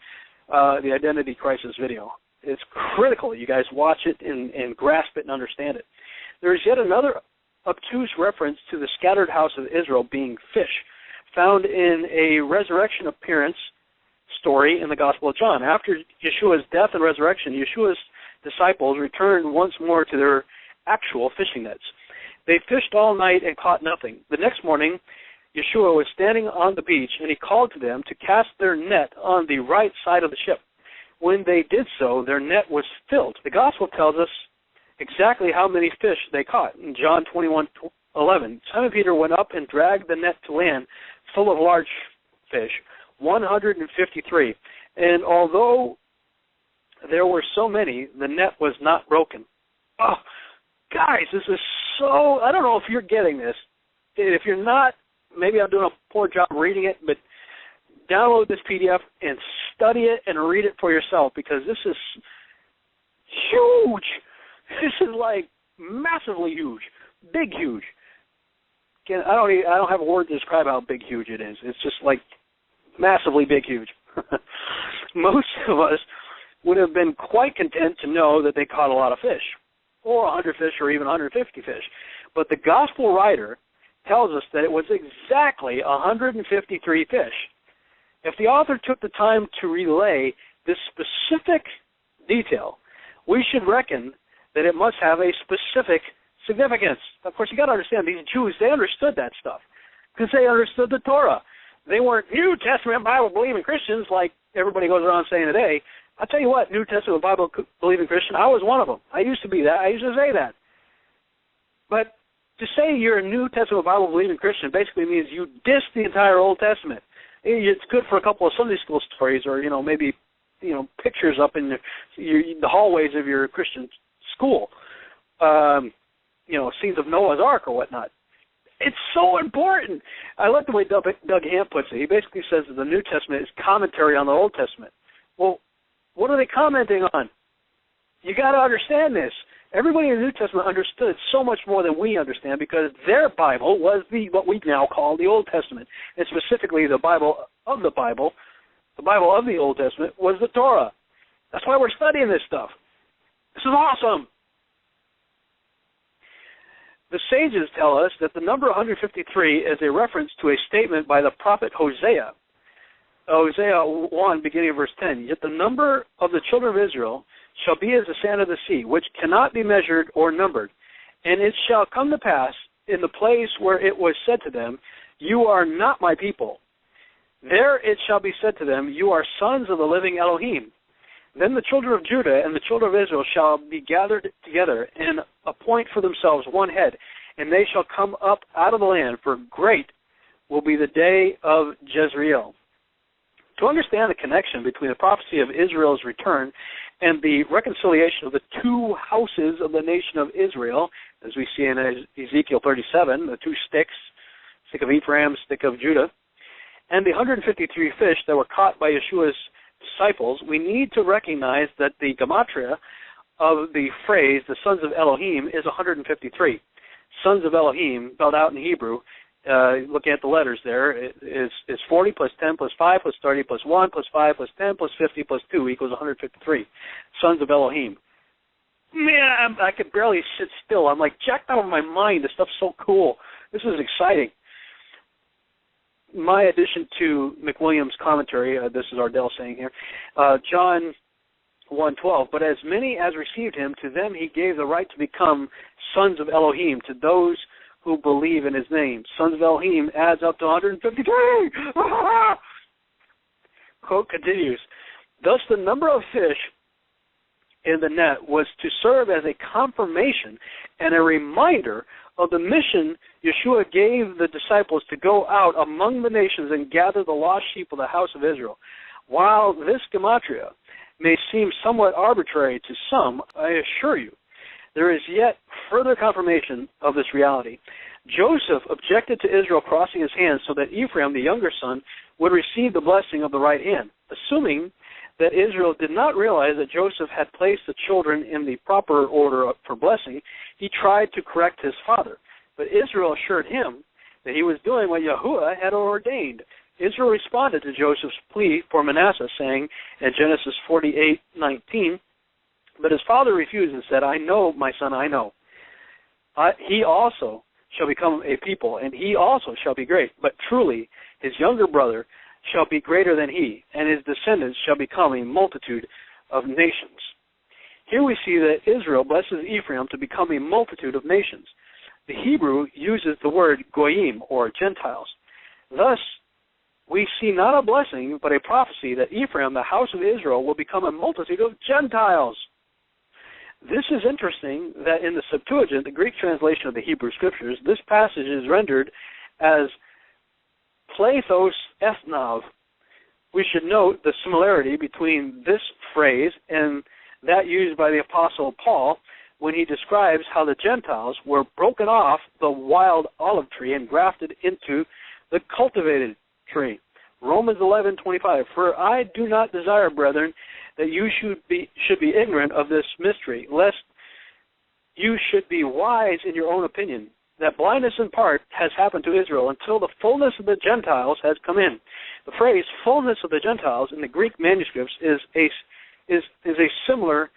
the identity crisis video. It's critical that you guys watch it and grasp it and understand it. There is yet another obtuse reference to the scattered house of Israel being fish, found in a resurrection appearance story in the Gospel of John. After Yeshua's death and resurrection, Yeshua's disciples returned once more to their actual fishing nets. They fished all night and caught nothing. The next morning, Yeshua was standing on the beach, and he called to them to cast their net on the right side of the ship. When they did so, their net was filled. The Gospel tells us exactly how many fish they caught. In John 21:11, Simon Peter went up and dragged the net to land full of large fish, 153. And although there were so many, the net was not broken. Oh, guys, this is so, I don't know if you're getting this. If you're not, maybe I'm doing a poor job reading it, but download this PDF and study it and read it for yourself, because this is huge. This is like massively huge, big huge. Again, I don't have a word to describe how big huge it is. It's just like massively big huge. Most of us would have been quite content to know that they caught a lot of fish, or 100 fish, or even 150 fish. But the gospel writer tells us that it was exactly 153 fish. If the author took the time to relay this specific detail, we should reckon that it must have a specific significance. Of course, you got to understand, these Jews, they understood that stuff because they understood the Torah. They weren't New Testament Bible-believing Christians like everybody goes around saying today. I'll tell you what, New Testament Bible-believing Christian, I was one of them. I used to be that. I used to say that. But to say you're a New Testament Bible-believing Christian basically means you diss the entire Old Testament. It's good for a couple of Sunday school stories, or maybe pictures up in the hallways of your Christian school. Scenes of Noah's Ark or whatnot. It's so important. I like the way Doug Hamp puts it. He basically says that the New Testament is commentary on the Old Testament. Well, what are they commenting on? You got to understand this. Everybody in the New Testament understood so much more than we understand, because their Bible was what we now call the Old Testament. And specifically the Bible of the Bible of the Old Testament was the Torah. That's why we're studying this stuff. This is awesome. The sages tell us that the number 153 is a reference to a statement by the prophet Hosea. Hosea 1, beginning of verse 10. Yet the number of the children of Israel shall be as the sand of the sea, which cannot be measured or numbered. And it shall come to pass in the place where it was said to them, you are not my people. There it shall be said to them, you are sons of the living Elohim. Then the children of Judah and the children of Israel shall be gathered together and appoint for themselves one head, and they shall come up out of the land, for great will be the day of Jezreel. To understand the connection between the prophecy of Israel's return and the reconciliation of the two houses of the nation of Israel, as we see in Ezekiel 37, the two sticks, stick of Ephraim, stick of Judah, and the 153 fish that were caught by Yeshua's disciples, we need to recognize that the gematria of the phrase, the sons of Elohim, is 153. Sons of Elohim, spelled out in Hebrew, looking at the letters there, is 40 plus 10 plus 5 plus 30 plus 1 plus 5 plus 10 plus 50 plus 2 equals 153. Sons of Elohim. Man, I could barely sit still. I'm like jacked out of my mind. This stuff's so cool. This is exciting. My addition to McWilliams' commentary, this is Ardelle saying here, John 1:12, but as many as received him, to them he gave the right to become sons of Elohim, to those who believe in his name. Sons of Elohim adds up to 153. Quote continues, thus the number of fish in the net was to serve as a confirmation and a reminder of the mission Yeshua gave the disciples to go out among the nations and gather the lost sheep of the house of Israel. While this gematria may seem somewhat arbitrary to some, I assure you, there is yet further confirmation of this reality. Joseph objected to Israel crossing his hands so that Ephraim, the younger son, would receive the blessing of the right hand. Assuming that Israel did not realize that Joseph had placed the children in the proper order for blessing, he tried to correct his father. But Israel assured him that he was doing what Yahuwah had ordained. Israel responded to Joseph's plea for Manasseh, saying in Genesis 48:19, but his father refused and said, I know, my son, I know. He also shall become a people, and he also shall be great. But truly his younger brother shall be greater than he, and his descendants shall become a multitude of nations. Here we see that Israel blesses Ephraim to become a multitude of nations. The Hebrew uses the word goyim, or Gentiles. Thus, we see not a blessing, but a prophecy that Ephraim, the house of Israel, will become a multitude of Gentiles. This is interesting that in the Septuagint, the Greek translation of the Hebrew Scriptures, this passage is rendered as plethos ethnav. We should note the similarity between this phrase and that used by the Apostle Paul when he describes how the Gentiles were broken off the wild olive tree and grafted into the cultivated tree. Romans 11:25. For I do not desire, brethren, that you should be ignorant of this mystery, lest you should be wise in your own opinion, that blindness in part has happened to Israel until the fullness of the Gentiles has come in. The phrase fullness of the Gentiles in the Greek manuscripts is a similar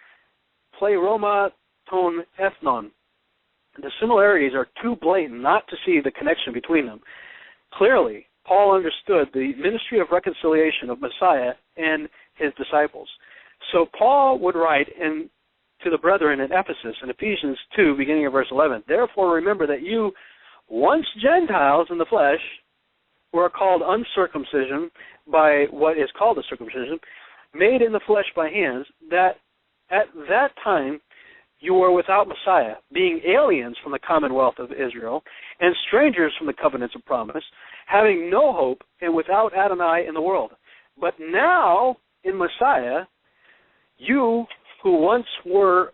pleroma ton ethnon. The similarities are too blatant not to see the connection between them. Clearly, Paul understood the ministry of reconciliation of Messiah and his disciples. So Paul would write to the brethren in Ephesus in Ephesians 2, beginning of verse 11, therefore remember that you, once Gentiles in the flesh, who are called uncircumcision by what is called the circumcision, made in the flesh by hands, that at that time you were without Messiah, being aliens from the commonwealth of Israel, and strangers from the covenants of promise, having no hope and without Adonai in the world. But now, in Messiah, you who once were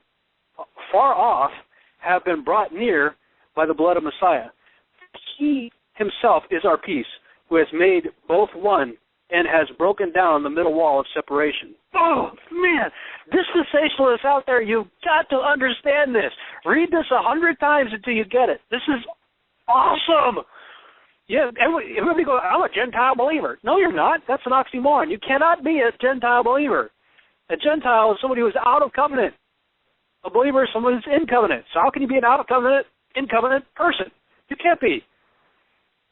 far off have been brought near by the blood of Messiah. He himself is our peace, who has made both one and has broken down the middle wall of separation. Oh, man, dispensationalists out there, you've got to understand this. Read this 100 times until you get it. This is awesome. Yeah, everybody goes, I'm a Gentile believer. No, you're not. That's an oxymoron. You cannot be a Gentile believer. A Gentile is somebody who is out of covenant. A believer is someone who's in covenant. So how can you be an out of covenant, in covenant person? You can't be.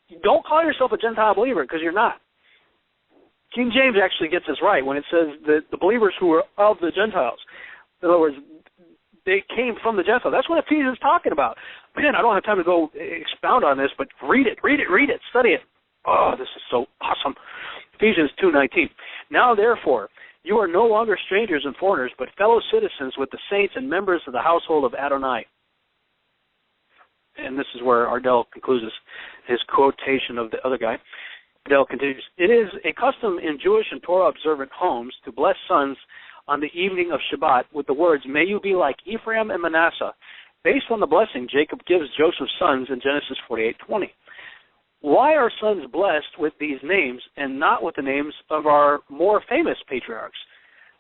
You don't call yourself a Gentile believer because you're not. King James actually gets this right when it says that the believers who were of the Gentiles. In other words, they came from the Gentiles. That's what Ephesians is talking about. Man, I don't have time to go expound on this, but read it, study it. Oh, this is so awesome. Ephesians 2:19. Now, therefore, you are no longer strangers and foreigners, but fellow citizens with the saints and members of the household of Adonai. And this is where Ardelle concludes his quotation of the other guy. Ardelle continues, it is a custom in Jewish and Torah-observant homes to bless sons on the evening of Shabbat with the words, may you be like Ephraim and Manasseh. Based on the blessing Jacob gives Joseph's sons in Genesis 48:20. Why are sons blessed with these names and not with the names of our more famous patriarchs?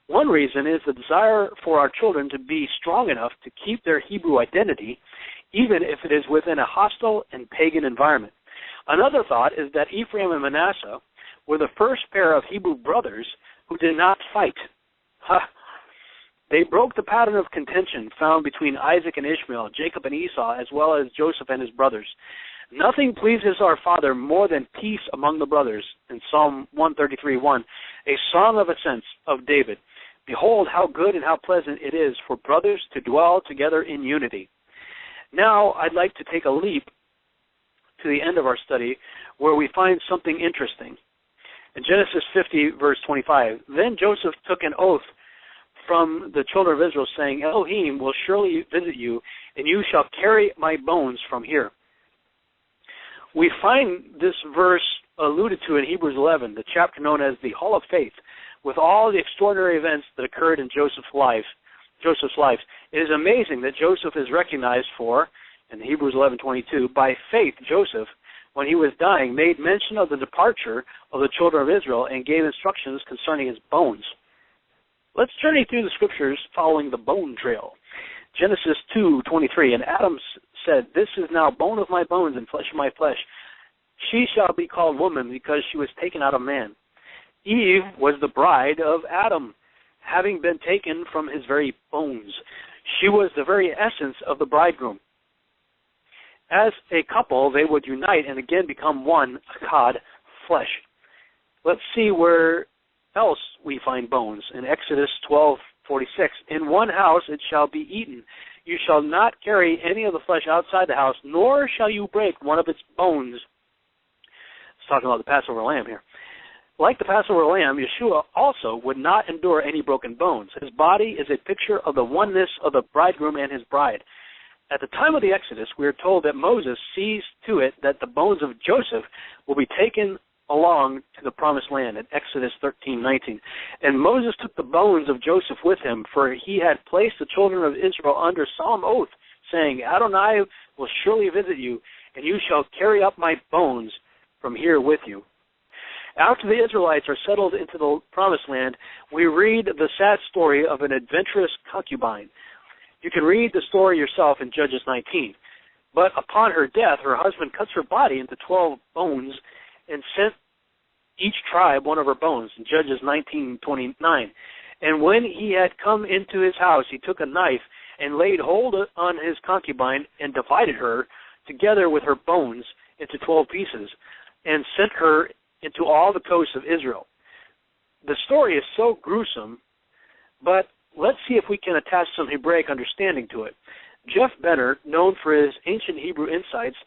One reason is the desire for our children to be strong enough to keep their Hebrew identity, even if it is within a hostile and pagan environment. Another thought is that Ephraim and Manasseh were the first pair of Hebrew brothers who did not fight. They broke the pattern of contention found between Isaac and Ishmael, Jacob and Esau, as well as Joseph and his brothers. Nothing pleases our Father more than peace among the brothers. In Psalm 133:1, a song of ascents of David. Behold, how good and how pleasant it is for brothers to dwell together in unity. Now, I'd like to take a leap to the end of our study where we find something interesting. In Genesis 50, verse 25, then Joseph took an oath from the children of Israel, saying, Elohim will surely visit you, and you shall carry my bones from here. We find this verse alluded to in Hebrews 11, the chapter known as the Hall of Faith, with all the extraordinary events that occurred in Joseph's life. It is amazing that Joseph is recognized for, in Hebrews 11:22, by faith Joseph, when he was dying, made mention of the departure of the children of Israel and gave instructions concerning his bones. Let's journey through the scriptures following the bone trail. Genesis 2:23, and Adam said, "This is now bone of my bones and flesh of my flesh. She shall be called woman because she was taken out of man." Eve was the bride of Adam, having been taken from his very bones. She was the very essence of the bridegroom. As a couple, they would unite and again become one, akkad, flesh. Let's see where else we find bones. In Exodus 12:46, in one house it shall be eaten. You shall not carry any of the flesh outside the house, nor shall you break one of its bones. It's talking about the Passover lamb here. Like the Passover lamb, Yeshua also would not endure any broken bones. His body is a picture of the oneness of the bridegroom and his bride. At the time of the Exodus, we are told that Moses sees to it that the bones of Joseph will be taken along to the promised land in Exodus 13:19. And Moses took the bones of Joseph with him, for he had placed the children of Israel under solemn oath, saying, Adonai will surely visit you, and you shall carry up my bones from here with you. After the Israelites are settled into the promised land, we read the sad story of an adventurous concubine. You can read the story yourself in Judges 19. But upon her death, her husband cuts her body into 12 bones and sent each tribe one of her bones, in Judges 19:29. And when he had come into his house, he took a knife and laid hold on his concubine and divided her, together with her bones, into 12 pieces, and sent her into all the coasts of Israel. The story is so gruesome, but let's see if we can attach some Hebraic understanding to it. Jeff Benner, known for his ancient Hebrew insights,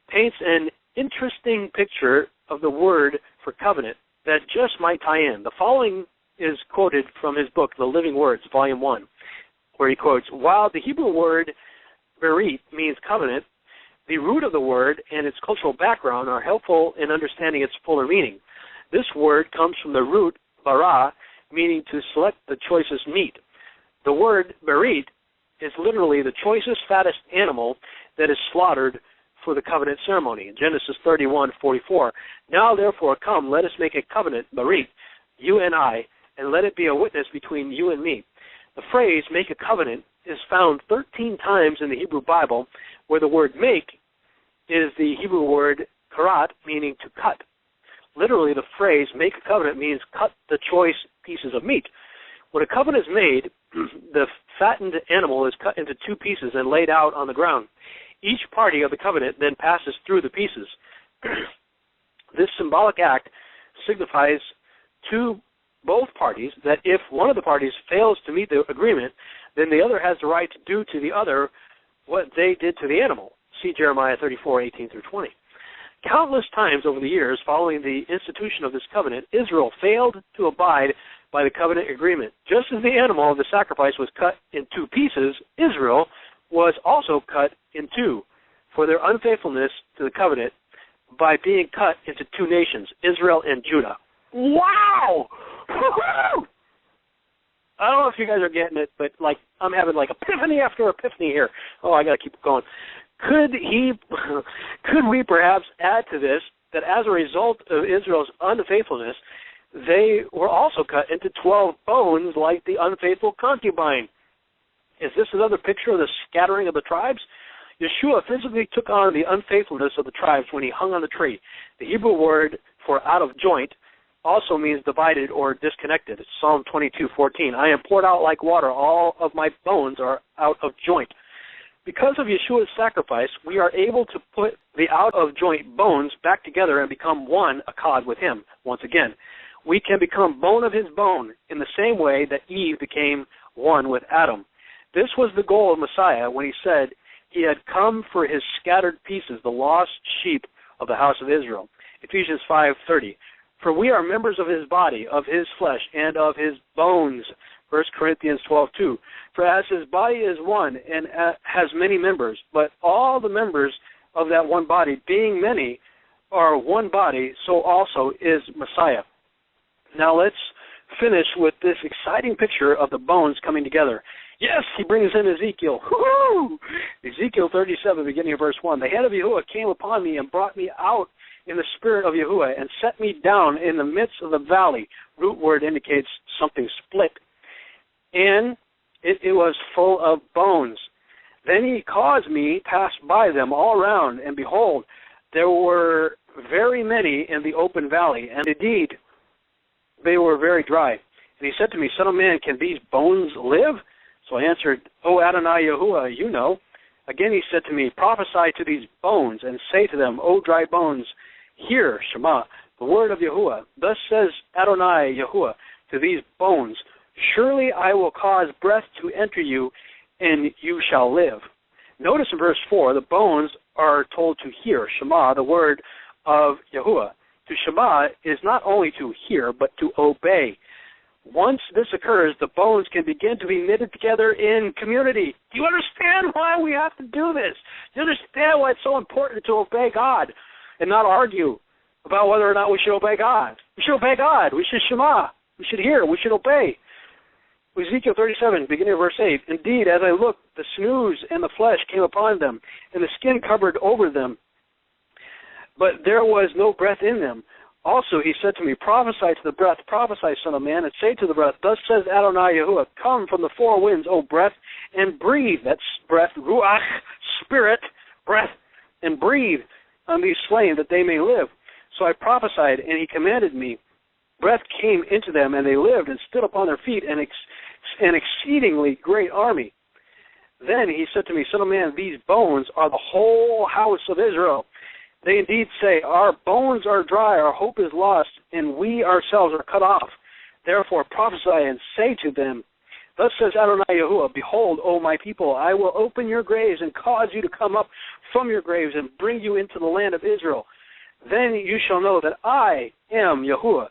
paints an interesting picture of the word for covenant that just might tie in. The following is quoted from his book, The Living Words, Volume 1, where he quotes, while the Hebrew word berit means covenant, the root of the word and its cultural background are helpful in understanding its fuller meaning. This word comes from the root bara, meaning to select the choicest meat. The word berit is literally the choicest, fattest animal that is slaughtered for the covenant ceremony. In Genesis 31:44, now therefore come, let us make a covenant, berit, you and I, and let it be a witness between you and me. The phrase make a covenant is found 13 times in the Hebrew Bible, where the word make is the Hebrew word karat, meaning to cut. Literally, the phrase make a covenant means cut the choice pieces of meat. When a covenant is made, the fattened animal is cut into 2 pieces and laid out on the ground. Each party of the covenant then passes through the pieces. This symbolic act signifies to both parties that if one of the parties fails to meet the agreement, then the other has the right to do to the other what they did to the animal. See Jeremiah 34:18-20. Countless times over the years following the institution of this covenant, Israel failed to abide by the covenant agreement. Just as the animal of the sacrifice was cut in 2 pieces, Israel was also cut in 2 for their unfaithfulness to the covenant by being cut into 2 nations, Israel and Judah. Wow! Woo-hoo! I don't know if you guys are getting it, but I'm having epiphany after epiphany here. Oh, I got to keep going. Could we perhaps add to this that as a result of Israel's unfaithfulness, they were also cut into 12 bones like the unfaithful concubine? Is this another picture of the scattering of the tribes? Yeshua physically took on the unfaithfulness of the tribes when he hung on the tree. The Hebrew word for out of joint also means divided or disconnected. It's Psalm 22:14. I am poured out like water. All of my bones are out of joint. Because of Yeshua's sacrifice, we are able to put the out-of-joint bones back together and become one akkad with him once again. We can become bone of his bone in the same way that Eve became one with Adam. This was the goal of Messiah when he said he had come for his scattered pieces, the lost sheep of the house of Israel. Ephesians 5:30. For we are members of his body, of his flesh, and of his bones. 1 Corinthians 12:2. For as his body is one and has many members, but all the members of that one body, being many, are one body, so also is Messiah. Now let's finish with this exciting picture of the bones coming together. Yes, he brings in Ezekiel. Woo-hoo! Ezekiel 37, beginning of verse 1. The hand of Yahuwah came upon me and brought me out in the spirit of Yahuwah and set me down in the midst of the valley. Root word indicates something split. and it was full of bones. Then he caused me pass by them all round, and behold, there were very many in the open valley, and indeed they were very dry. And he said to me, Son of man, can these bones live? So I answered, O Adonai Yahuwah, you know. Again he said to me, prophesy to these bones, and say to them, O dry bones, hear, Shema, the word of Yahuwah. Thus says Adonai Yahuwah to these bones, surely I will cause breath to enter you, and you shall live. Notice in verse 4, the bones are told to hear, Shema, the word of Yahuwah. To Shema is not only to hear, but to obey. Once this occurs, the bones can begin to be knitted together in community. Do you understand why we have to do this? Do you understand why it's so important to obey God and not argue about whether or not we should obey God? We should obey God. We should Shema. We should hear. We should obey. Ezekiel 37, beginning of verse 8, indeed, as I looked, the snooze and the flesh came upon them, and the skin covered over them, but there was no breath in them. Also, he said to me, prophesy to the breath, prophesy, son of man, and say to the breath, thus says Adonai Yahuwah, come from the four winds, O breath, and breathe. That's breath, ruach, spirit, breath, and breathe on these slain that they may live. So I prophesied, and he commanded me. Breath came into them, and they lived and stood upon their feet, an exceedingly great army. Then he said to me, Son of man, these bones are the whole house of Israel. They indeed say, our bones are dry, our hope is lost, and we ourselves are cut off. Therefore prophesy and say to them, thus says Adonai Yahuwah, behold, O my people, I will open your graves and cause you to come up from your graves and bring you into the land of Israel. Then you shall know that I am Yahuwah,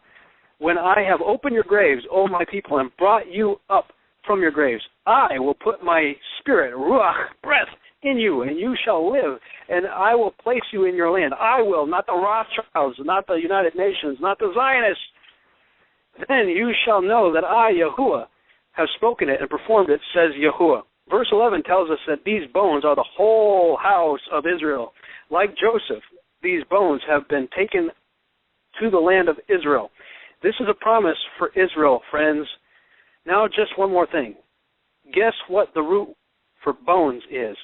when I have opened your graves, O my people, and brought you up from your graves. I will put my spirit, ruach, breath, in you, and you shall live, and I will place you in your land. I will, not the Rothschilds, not the United Nations, not the Zionists. Then you shall know that I, Yahuwah, have spoken it and performed it, says Yahuwah. Verse 11 tells us that these bones are the whole house of Israel. Like Joseph, these bones have been taken to the land of Israel. This is a promise for Israel, friends. Now just one more thing. Guess what the root for bones is?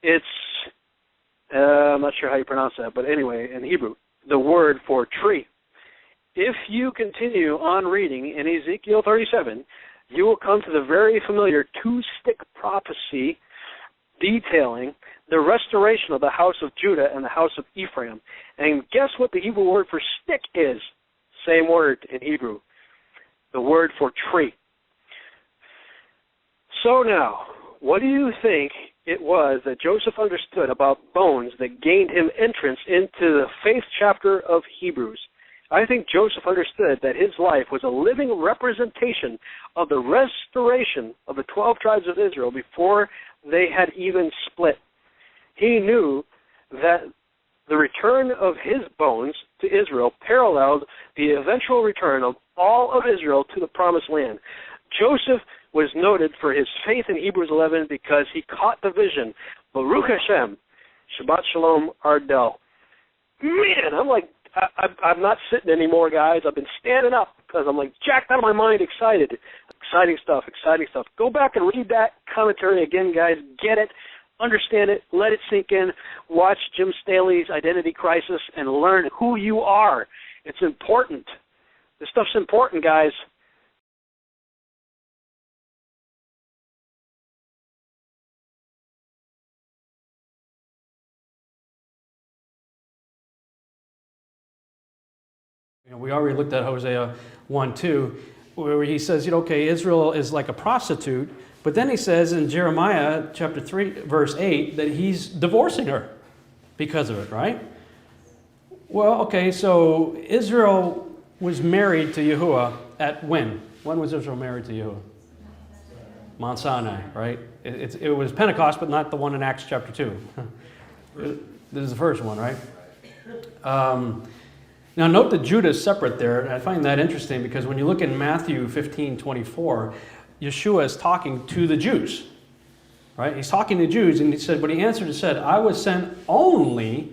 It's, I'm not sure how you pronounce that, but anyway, in Hebrew, the word for tree. If you continue on reading in Ezekiel 37, you will come to the very familiar two-stick prophecy detailing the restoration of the house of Judah and the house of Ephraim. And guess what the Hebrew word for stick is? Same word in Hebrew, the word for tree. So now, what do you think it was that Joseph understood about bones that gained him entrance into the faith chapter of Hebrews? I think Joseph understood that his life was a living representation of the restoration of the 12 tribes of Israel before they had even split. He knew that the return of his bones to Israel paralleled the eventual return of all of Israel to the Promised Land. Joseph was noted for his faith in Hebrews 11 because he caught the vision. Baruch Hashem, Shabbat Shalom, Ardelle. Man, I'm not sitting anymore, guys. I've been standing up because I'm like jacked out of my mind, excited. Exciting stuff, exciting stuff. Go back and read that commentary again, guys. Get it, understand it, let it sink in. Watch Jim Staley's Identity Crisis and learn who you are. It's important. This stuff's important, guys. We already looked at Hosea 1:2, where he says, okay, Israel is like a prostitute, but then he says in Jeremiah chapter 3, verse 8, that he's divorcing her because of it, right? Well, okay, so Israel was married to Yahuwah at when? When was Israel married to Yahuwah? Mount Sinai, right? It was Pentecost, but not the one in Acts chapter 2. This is the first one, right? Now note that Judah is separate there, and I find that interesting because when you look in Matthew 15:24, Yeshua is talking to the Jews, right? He's talking to Jews, and he said, but he answered and said, I was sent only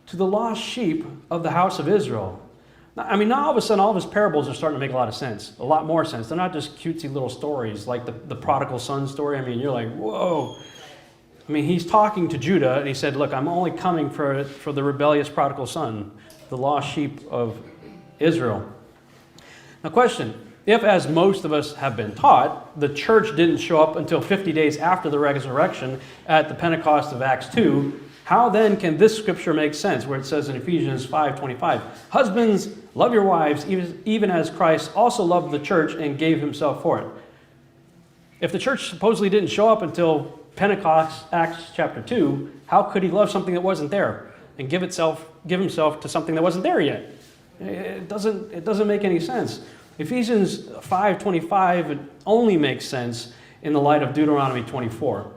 to the lost sheep of the house of Israel. I mean, now all of a sudden, all of his parables are starting to make a lot of sense, a lot more sense. They're not just cutesy little stories like the prodigal son story. I mean, you're like, whoa. I mean, he's talking to Judah, and he said, look, I'm only coming for the rebellious prodigal son, the lost sheep of Israel. Now, question. If, as most of us have been taught, the church didn't show up until 50 days after the resurrection at the Pentecost of Acts 2, how then can this scripture make sense, where it says in Ephesians 5:25, husbands, love your wives, even as Christ also loved the church and gave himself for it? If the church supposedly didn't show up until Pentecost, Acts chapter 2, how could he love something that wasn't there and give himself to something that wasn't there yet? It doesn't make any sense. Ephesians 5:25, it only makes sense in the light of Deuteronomy 24.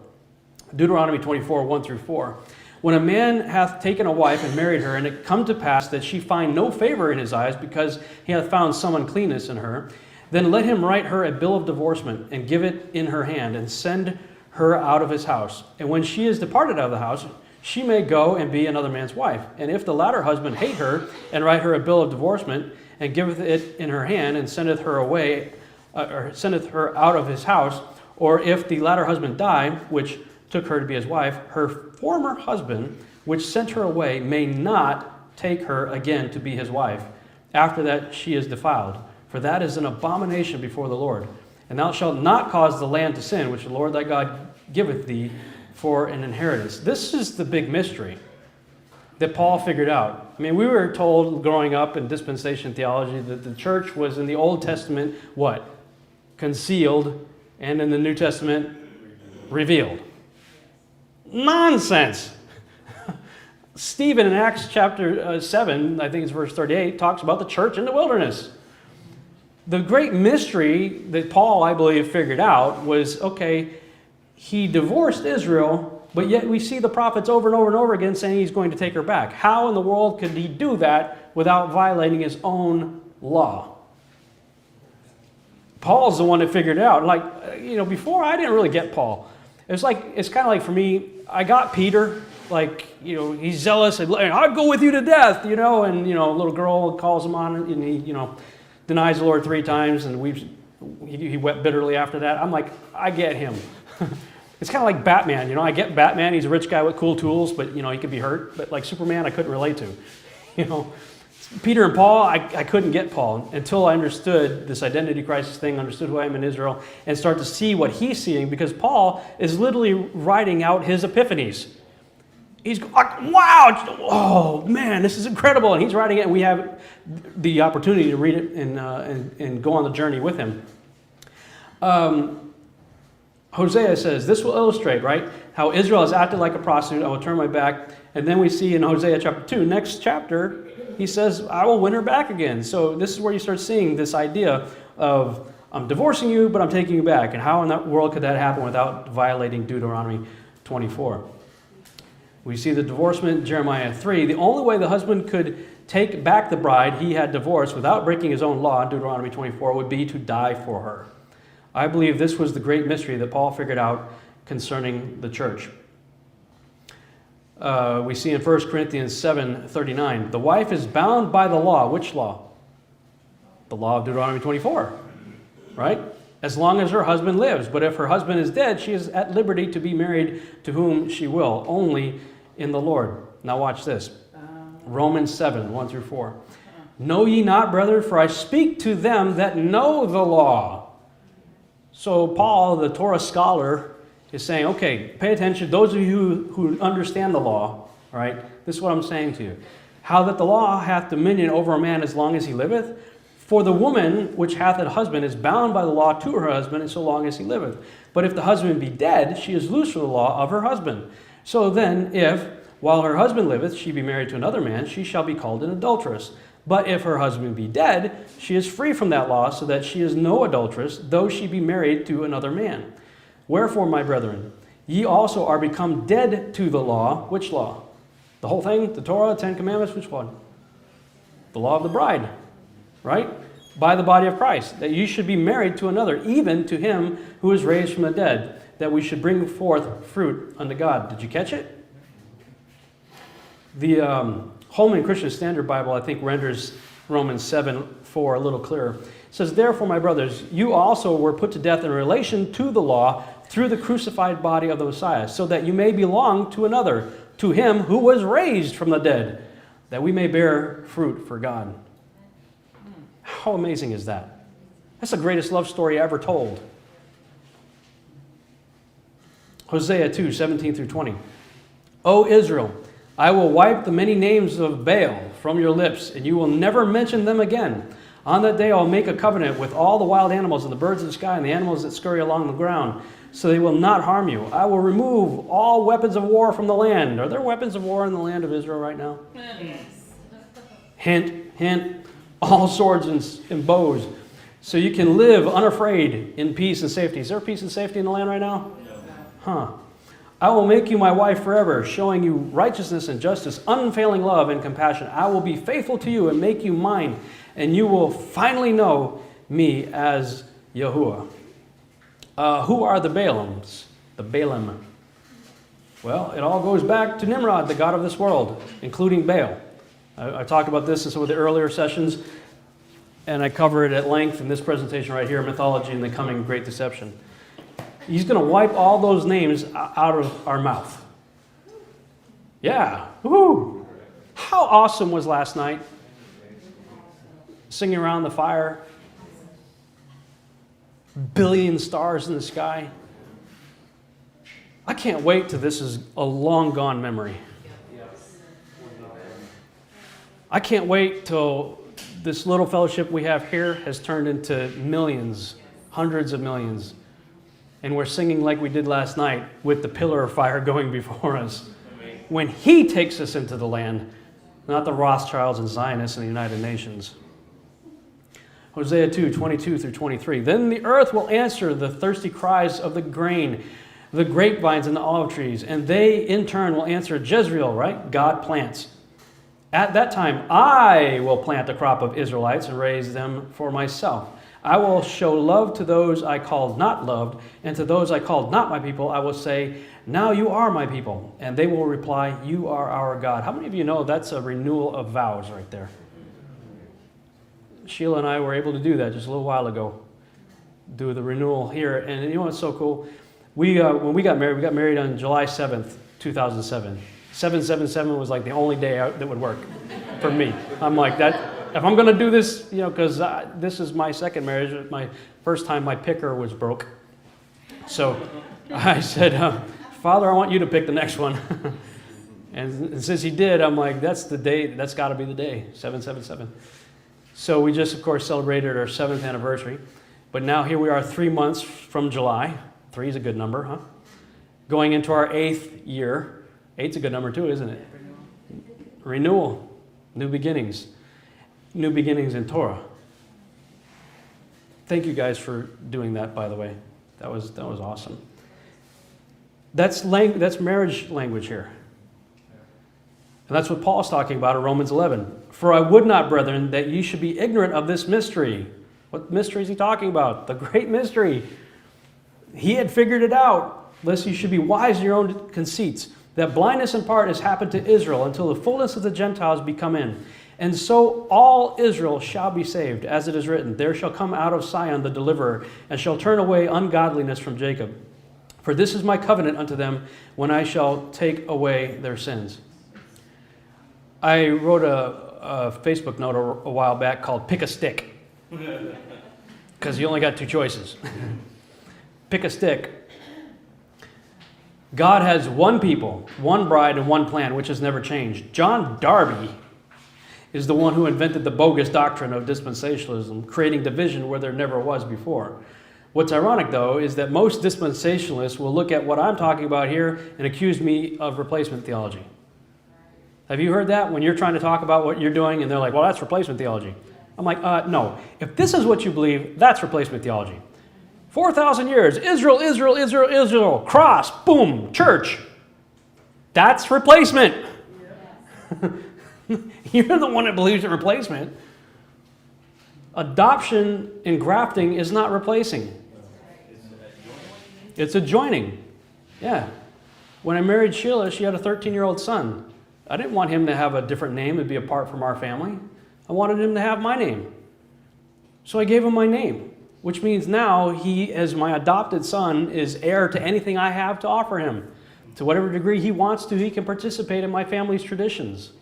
Deuteronomy 24, 1 through 4. When a man hath taken a wife and married her, and it come to pass that she find no favor in his eyes, because he hath found some uncleanness in her, then let him write her a bill of divorcement, and give it in her hand, and send her out of his house. And when she is departed out of the house, she may go and be another man's wife. And if the latter husband hate her, and write her a bill of divorcement, and giveth it in her hand, and sendeth her away, or sendeth her out of his house, or if the latter husband die, which took her to be his wife, her former husband, which sent her away, may not take her again to be his wife, after that she is defiled. For that is an abomination before the Lord. And thou shalt not cause the land to sin, which the Lord thy God giveth thee for an inheritance. This is the big mystery that Paul figured out. I mean, we were told growing up in dispensation theology that the church was in the Old Testament, what? Concealed, and in the New Testament, revealed. Nonsense! Stephen in Acts chapter 7, I think it's verse 38, talks about the church in the wilderness. The great mystery that Paul, I believe, figured out was, okay, he divorced Israel, but yet we see the prophets over and over and over again saying he's going to take her back. How in the world could he do that without violating his own law? Paul's the one that figured it out. Like, before I didn't really get Paul. It's kind of like for me, I got Peter, he's zealous, and I'll go with you to death, and, a little girl calls him on, and he, denies the Lord 3 times, and he wept bitterly after that. I'm like, I get him. It's kind of like Batman, I get Batman, he's a rich guy with cool tools, but, he could be hurt, but like Superman, I couldn't relate to, Peter and Paul, I couldn't get Paul until I understood this identity crisis thing, understood who I am in Israel, and start to see what he's seeing, because Paul is literally writing out his epiphanies. He's like, wow, oh man, this is incredible. And he's writing it, and we have the opportunity to read it and go on the journey with him. Hosea says, this will illustrate, right, how Israel has acted like a prostitute. I will turn my back. And then we see in Hosea chapter 2, next chapter, he says, I will win her back again. So this is where you start seeing this idea of, I'm divorcing you, but I'm taking you back. And how in that world could that happen without violating Deuteronomy 24? We see the divorcement in Jeremiah 3. The only way the husband could take back the bride he had divorced without breaking his own law, Deuteronomy 24, would be to die for her. I believe this was the great mystery that Paul figured out concerning the church. We see in 1 Corinthians 7:39, the wife is bound by the law. Which law? The law of Deuteronomy 24, right? As long as her husband lives. But if her husband is dead, she is at liberty to be married to whom she will, only in the Lord. Now watch this. Romans 7, 1 through 4. Know ye not, brethren, for I speak to them that know the law. So Paul, the Torah scholar, is saying, okay, pay attention. Those of you who understand the law, all right, this is what I'm saying to you. How that the law hath dominion over a man as long as he liveth. For the woman which hath a husband is bound by the law to her husband, and so long as he liveth. But if the husband be dead, she is loose from the law of her husband. So then, if, while her husband liveth, she be married to another man, she shall be called an adulteress. But if her husband be dead, she is free from that law, so that she is no adulteress, though she be married to another man. Wherefore, my brethren, ye also are become dead to the law. Which law? The whole thing? The Torah, 10 Commandments? Which one? The law of the bride. Right? By the body of Christ, that you should be married to another, even to him who is raised from the dead, that we should bring forth fruit unto God. Did you catch it? The Holman Christian Standard Bible, I think, renders Romans 7:4 a little clearer. It says, therefore, my brothers, you also were put to death in relation to the law through the crucified body of the Messiah, so that you may belong to another, to him who was raised from the dead, that we may bear fruit for God. How amazing is that? That's the greatest love story ever told. Hosea 2:17 through 20. O Israel, I will wipe the many names of Baal from your lips, and you will never mention them again. On that day I will make a covenant with all the wild animals and the birds of the sky and the animals that scurry along the ground, so they will not harm you. I will remove all weapons of war from the land. Are there weapons of war in the land of Israel right now? Yes. Hint, hint, all swords and bows, so you can live unafraid in peace and safety. Is there peace and safety in the land right now? Huh. I will make you my wife forever, showing you righteousness and justice, unfailing love and compassion. I will be faithful to you and make you mine, and you will finally know me as Yahuwah. Who are the Balaams? The Balaam. Well, it all goes back to Nimrod, the god of this world, including Baal. I talked about this in some of the earlier sessions, and I cover it at length in this presentation right here, Mythology and the Coming Great Deception. He's going to wipe all those names out of our mouth. Yeah. Woo! How awesome was last night? Singing around the fire. Billion stars in the sky. I can't wait till this is a long gone memory. I can't wait till this little fellowship we have here has turned into millions, hundreds of millions. And we're singing like we did last night with the pillar of fire going before us. When he takes us into the land, not the Rothschilds and Zionists and the United Nations. Hosea 2:22 through 23. Then the earth will answer the thirsty cries of the grain, the grapevines and the olive trees, and they in turn will answer Jezreel, right? God plants. At that time, I will plant a crop of Israelites and raise them for myself. I will show love to those I called not loved, and to those I called not my people, I will say, now you are my people. And they will reply, you are our God. How many of you know that's a renewal of vows right there? Sheila and I were able to do that just a little while ago. Do the renewal here. And you know what's so cool? When we got married on July 7th, 2007. 777 was like the only day that would work for me. I'm like, that. If I'm going to do this, because this is my second marriage. My first time my picker was broke. So I said, Father, I want you to pick the next one. And since he did, I'm like, that's the day, that's got to be the day, 777. So we just, of course, celebrated our 7th anniversary. But now here we are 3 months from July. 3 is a good number, huh? Going into our 8th year. 8's a good number too, isn't it? Renewal. New beginnings. New beginnings in Torah. Thank you guys for doing that, by the way. That was awesome. That's marriage language here. And that's what Paul's talking about in Romans 11. For I would not, brethren, that ye should be ignorant of this mystery. What mystery is he talking about? The great mystery. He had figured it out, lest you should be wise in your own conceits, that blindness in part has happened to Israel until the fullness of the Gentiles be come in. And so all Israel shall be saved, as it is written, there shall come out of Sion the deliverer, and shall turn away ungodliness from Jacob. For this is my covenant unto them, when I shall take away their sins. I wrote a Facebook note a while back called Pick a Stick, because you only got 2 choices. Pick a stick. God has one people, one bride, and one plan, which has never changed. John Darby is the one who invented the bogus doctrine of dispensationalism, creating division where there never was before. What's ironic, though, is that most dispensationalists will look at what I'm talking about here and accuse me of replacement theology. Have you heard that when you're trying to talk about what you're doing and they're like, well, that's replacement theology? I'm like, no. If this is what you believe, that's replacement theology. 4,000 years, Israel, Israel, Israel, Israel, cross, boom, church. That's replacement. Yeah. You're the one that believes in replacement. Adoption and grafting is not replacing. It's adjoining. Yeah. When I married Sheila, she had a 13-year-old son. I didn't want him to have a different name and be apart from our family. I wanted him to have my name. So I gave him my name, which means now he, as my adopted son, is heir to anything I have to offer him. To whatever degree he wants to, he can participate in my family's traditions.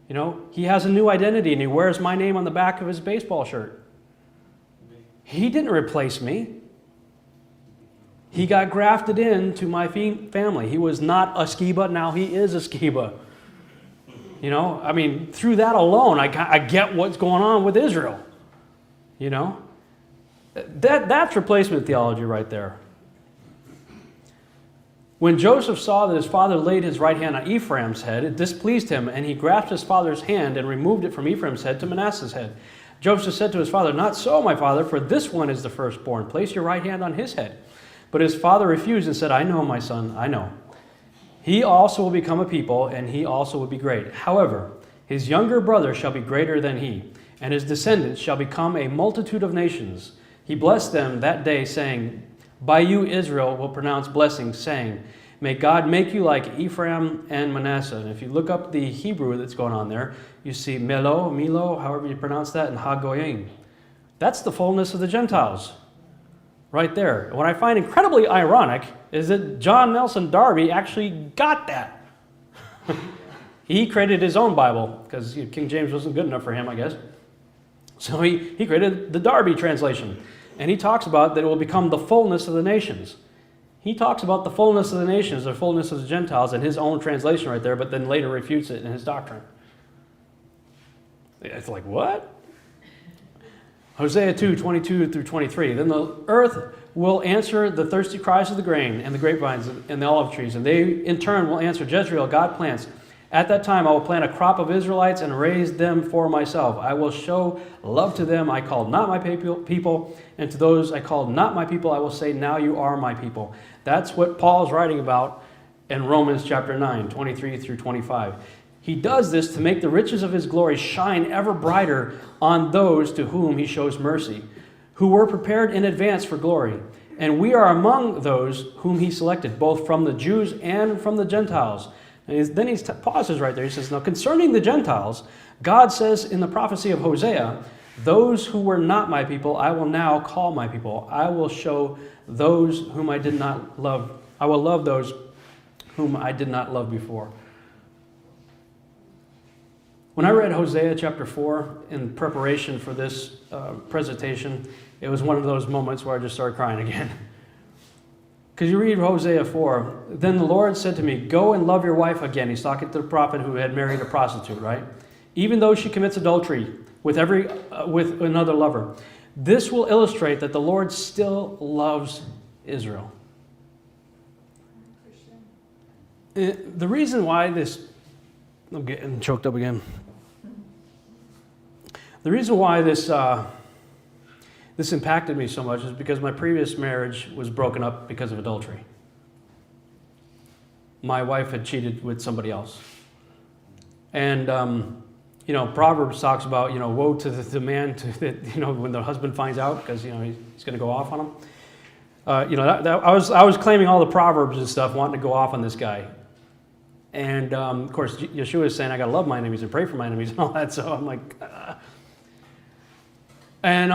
You know, he has a new identity and he wears my name on the back of his baseball shirt. He didn't replace me. He got grafted into my family. He was not a Skiba, now he is a Skiba. You know, I mean, through that alone, I get what's going on with Israel. You know, that's replacement theology right there. When Joseph saw that his father laid his right hand on Ephraim's head, it displeased him, and he grasped his father's hand and removed it from Ephraim's head to Manasseh's head. Joseph said to his father, "Not so, my father, for this one is the firstborn. Place your right hand on his head." But his father refused and said, "I know, my son, I know. He also will become a people, and he also will be great. However, his younger brother shall be greater than he, and his descendants shall become a multitude of nations." He blessed them that day, saying, "By you Israel will pronounce blessings, saying, may God make you like Ephraim and Manasseh." And if you look up the Hebrew that's going on there, you see Milo, however you pronounce that, and Hagoyim. That's the fullness of the Gentiles. Right there. What I find incredibly ironic is that John Nelson Darby actually got that. He created his own Bible because King James wasn't good enough for him, I guess. So he created the Darby translation. And he talks about that it will become the fullness of the nations. He talks about the fullness of the nations, the fullness of the Gentiles in his own translation right there, but then later refutes it in his doctrine. It's like, what? Hosea 2:22 through 23. Then the earth will answer the thirsty cries of the grain and the grapevines and the olive trees, and they in turn will answer Jezreel, God plants. At that time I will plant a crop of Israelites and raise them for myself. I will show love to them I called not my people, and to those I called not my people I will say, now you are my people. That's what Paul is writing about in Romans chapter 9, 23 through 25. He does this to make the riches of his glory shine ever brighter on those to whom he shows mercy, who were prepared in advance for glory. And we are among those whom he selected, both from the Jews and from the Gentiles. And then he pauses right there. He says, now concerning the Gentiles, God says in the prophecy of Hosea, those who were not my people, I will now call my people. I will show those whom I did not love. I will love those whom I did not love before. When I read Hosea chapter 4 in preparation for this presentation, it was one of those moments where I just started crying again. Because you read Hosea 4, then the Lord said to me, go and love your wife again. He's talking to the prophet who had married a prostitute, right? Even though she commits adultery with another lover. This will illustrate that the Lord still loves Israel. The reason why this... I'm getting choked up again. The reason why this impacted me so much is because my previous marriage was broken up because of adultery. My wife had cheated with somebody else. And, Proverbs talks about, woe to the man when the husband finds out because, he's going to go off on him. I was claiming all the Proverbs and stuff, wanting to go off on this guy. And, of course, Yeshua is saying, I got to love my enemies and pray for my enemies and all that. So I'm like, And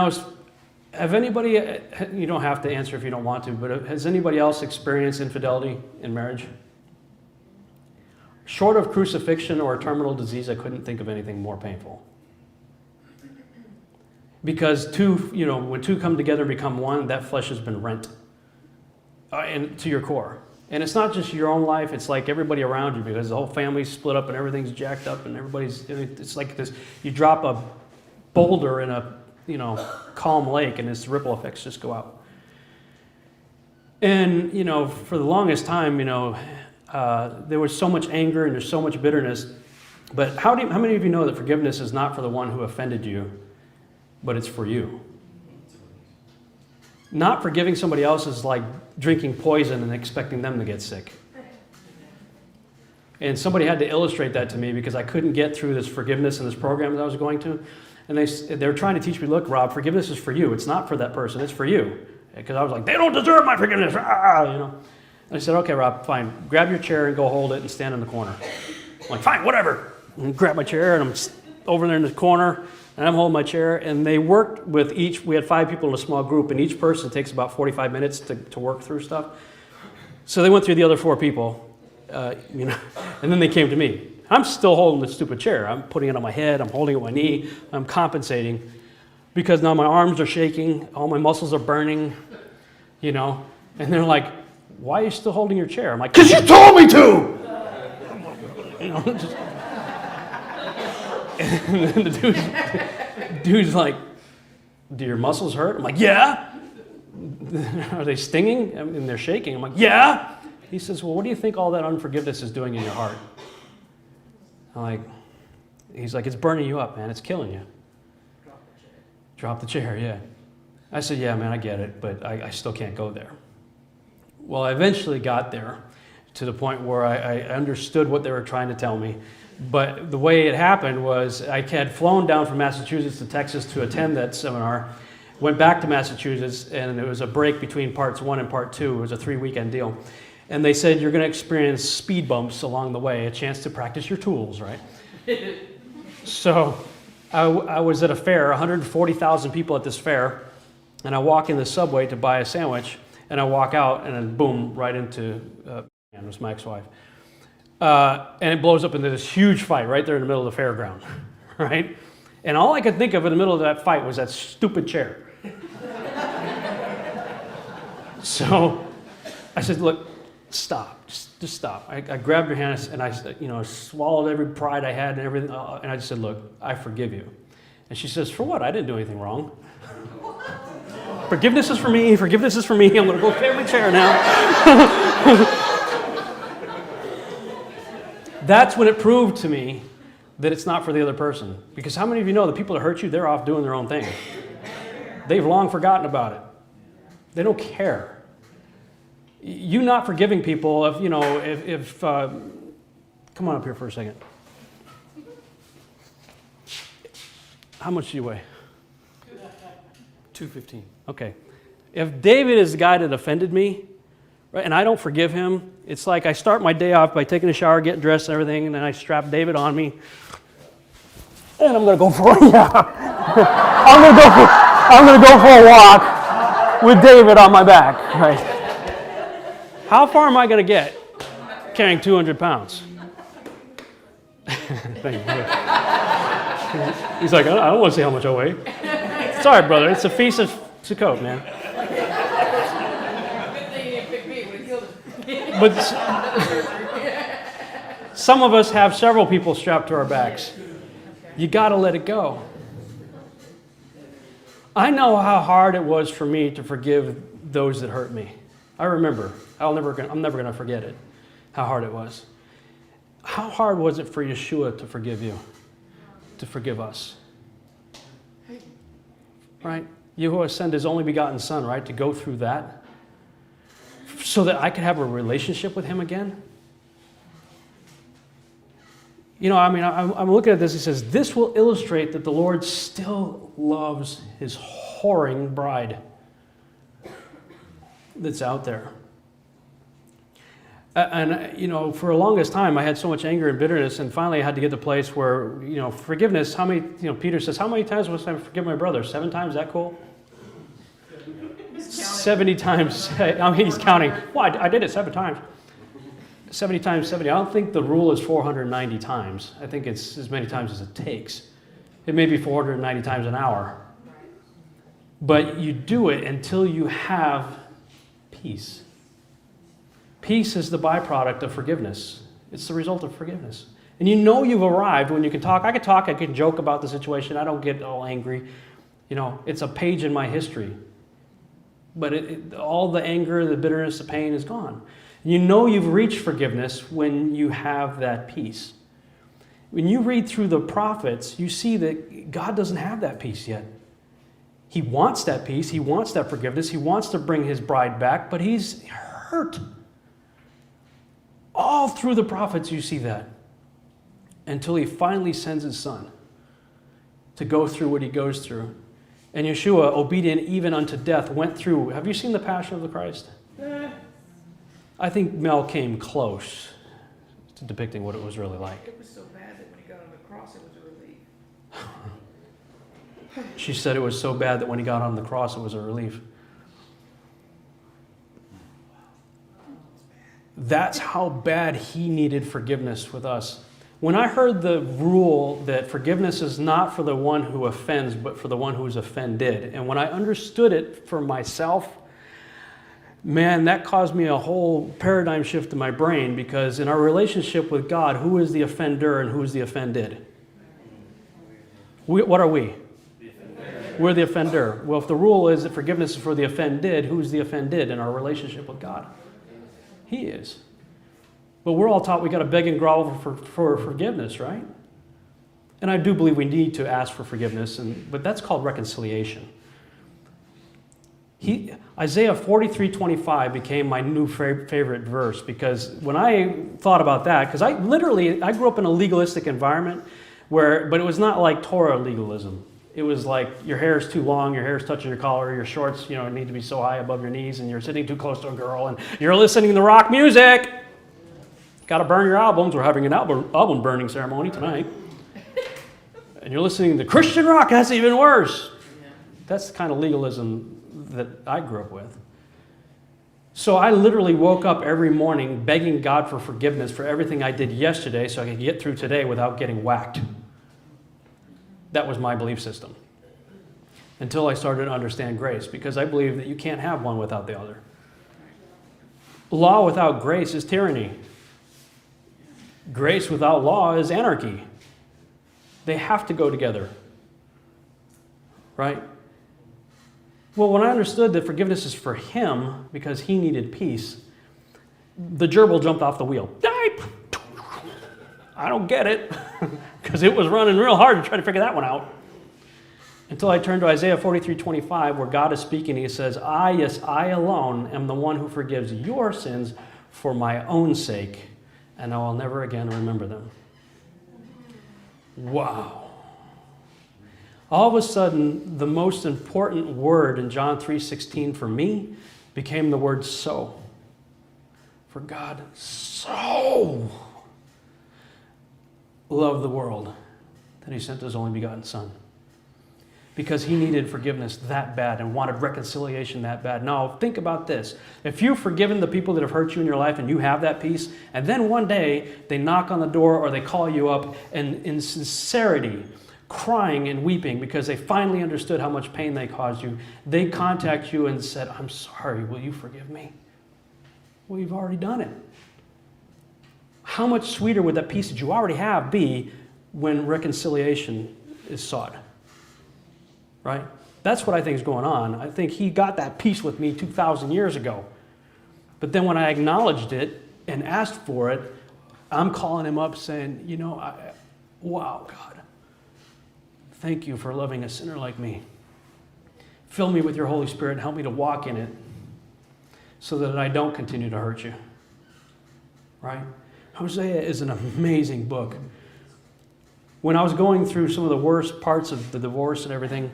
have anybody, you don't have to answer if you don't want to, but has anybody else experienced infidelity in marriage? Short of crucifixion or a terminal disease, I couldn't think of anything more painful. Because when two come together and become one, that flesh has been rent and to your core. And it's not just your own life, it's like everybody around you because the whole family's split up and everything's jacked up and it's like this, you drop a boulder in a, calm lake and its ripple effects just go out. And, for the longest time, there was so much anger and there's so much bitterness. But how many of you know that forgiveness is not for the one who offended you, but it's for you? Not forgiving somebody else is like drinking poison and expecting them to get sick. And somebody had to illustrate that to me because I couldn't get through this forgiveness and this program that I was going to. And they were trying to teach me, look, Rob, forgiveness is for you. It's not for that person. It's for you. Because I was like, they don't deserve my forgiveness. And I said, okay, Rob, fine. Grab your chair and go hold it and stand in the corner. I'm like, fine, whatever. And grab my chair and I'm over there in the corner. and I'm holding my chair, and they worked with each, we had 5 people in a small group, and each person takes about 45 minutes to work through stuff. So they went through the other 4 people, and then they came to me. I'm still holding the stupid chair. I'm putting it on my head, I'm holding it on my knee, I'm compensating, because now my arms are shaking, all my muscles are burning, and they're like, why are you still holding your chair? I'm like, because you told me to! And then the dude's like, do your muscles hurt? I'm like, yeah. Are they stinging? And they're shaking. I'm like, yeah. He says, well, what do you think all that unforgiveness is doing in your heart? He's like, it's burning you up, man. It's killing you. Drop the chair, yeah. I said, yeah, man, I get it, but I still can't go there. Well, I eventually got there to the point where I understood what they were trying to tell me. But the way it happened was I had flown down from Massachusetts to Texas to attend that seminar, went back to Massachusetts, and there was a break between parts 1 and part 2. It was a 3-weekend deal. And they said, you're going to experience speed bumps along the way, a chance to practice your tools, right? So I was at a fair, 140,000 people at this fair, and I walk in the subway to buy a sandwich, and I walk out, and then boom, right into, it was my ex-wife. And it blows up into this huge fight right there in the middle of the fairground, right? And all I could think of in the middle of that fight was that stupid chair. So I said, look, stop, just stop. I grabbed her hand and I swallowed every pride I had and everything, and I just said, look, I forgive you. And she says, for what? I didn't do anything wrong. Forgiveness is for me, forgiveness is for me. I'm going to go get my chair now. That's when it proved to me that it's not for the other person. Because how many of you know the people that hurt you, they're off doing their own thing. They've long forgotten about it. They don't care. You not forgiving people, if come on up here for a second. How much do you weigh? 215. Okay. If David is the guy that offended me, right, and I don't forgive him, it's like I start my day off by taking a shower, getting dressed and everything, and then I strap David on me, and I'm going to go for I'm going to go for a walk with David on my back, right? How far am I going to get carrying 200 pounds? Thank you. He's like, I don't want to say how much I weigh. Sorry, brother. It's a feast of Sukkot, man. But some of us have several people strapped to our backs. You got to let it go. I know how hard it was for me to forgive those that hurt me. I remember. I'm never going to forget it, how hard it was. How hard was it for Yeshua to forgive you, to forgive us? Right? Yahuwah sent his only begotten son, right, to go through that so that I could have a relationship with him again. I'm looking at this. He says, this will illustrate that the Lord still loves his whoring bride that's out there. And for the longest time, I had so much anger and bitterness, and finally I had to get to the place where, forgiveness, Peter says, how many times must I forgive my brother? 7 times? Is that cool? 70 times. He's counting. Well, I did it 7 times. 70 times 70. I don't think the rule is 490 times. I think it's as many times as it takes. It may be 490 times an hour. But you do it until you have peace. Peace is the byproduct of forgiveness. It's the result of forgiveness. And you've arrived when you can talk. I can joke about the situation. I don't get all angry. It's a page in my history. But all the anger, the bitterness, the pain is gone. You've reached forgiveness when you have that peace. When you read through the prophets, you see that God doesn't have that peace yet. He wants that peace. He wants that forgiveness. He wants to bring his bride back, but he's hurt. All through the prophets you see that. Until he finally sends his son to go through what he goes through. And Yeshua, obedient even unto death, went through. Have you seen the Passion of the Christ? I think Mel came close to depicting what it was really like. It was so bad that when he got on the cross, it was a relief. She said it was so bad that when he got on the cross, it was a relief. That's how bad he needed forgiveness with us. When I heard the rule that forgiveness is not for the one who offends, but for the one who is offended, and when I understood it for myself, man, that caused me a whole paradigm shift in my brain, because in our relationship with God, who is the offender and who is the offended? What are we? We're the offender. Well, if the rule is that forgiveness is for the offended, who's the offended in our relationship with God? He is. But we're all taught we got to beg and grovel for forgiveness, right? And I do believe we need to ask for forgiveness, but that's called reconciliation. Isaiah 43:25 became my new favorite verse, because when I thought about that, because I grew up in a legalistic environment but it was not like Torah legalism. It was like your hair is too long, your hair is touching your collar, your shorts, need to be so high above your knees, and you're sitting too close to a girl, and you're listening to rock music. Got to burn your albums. We're having an album burning ceremony tonight. And you're listening to Christian rock. That's even worse. That's the kind of legalism that I grew up with. So I literally woke up every morning begging God for forgiveness for everything I did yesterday so I could get through today without getting whacked. That was my belief system. Until I started to understand grace, because I believe that you can't have one without the other. Law without grace is tyranny. Grace without law is anarchy. They have to go together. Right? Well, when I understood that forgiveness is for him because he needed peace, the gerbil jumped off the wheel. I don't get it, because it was running real hard to try to figure that one out. Until I turned to Isaiah 43:25, where God is speaking. He says, I alone am the one who forgives your sins for my own sake, and I will never again remember them. Wow. All of a sudden, the most important word in John 3:16 for me became the word so. For God so loved the world that he sent his only begotten Son. Because he needed forgiveness that bad and wanted reconciliation that bad. Now, think about this. If you've forgiven the people that have hurt you in your life and you have that peace, and then one day they knock on the door or they call you up and in sincerity, crying and weeping because they finally understood how much pain they caused you, they contact you and said, I'm sorry, will you forgive me? Well, you've already done it. How much sweeter would that peace that you already have be when reconciliation is sought? Right? That's what I think is going on. I think he got that peace with me 2,000 years ago. But then when I acknowledged it and asked for it, I'm calling him up saying, wow, God, thank you for loving a sinner like me. Fill me with your Holy Spirit and help me to walk in it so that I don't continue to hurt you. Right? Hosea is an amazing book. When I was going through some of the worst parts of the divorce and everything,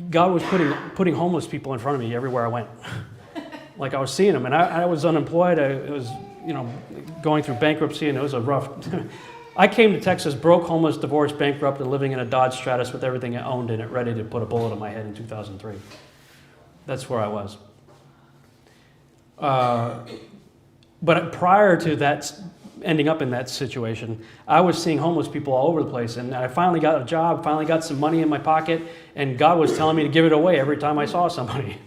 God was putting homeless people in front of me everywhere I went. Like I was seeing them, and I was unemployed. I was, going through bankruptcy, and it was a rough. I came to Texas, broke, homeless, divorced, bankrupt, and living in a Dodge Stratus with everything I owned in it, ready to put a bullet in my head in 2003. That's where I was. But prior to that, ending up in that situation, I was seeing homeless people all over the place, and I finally got a job, finally got some money in my pocket, and God was telling me to give it away every time I saw somebody.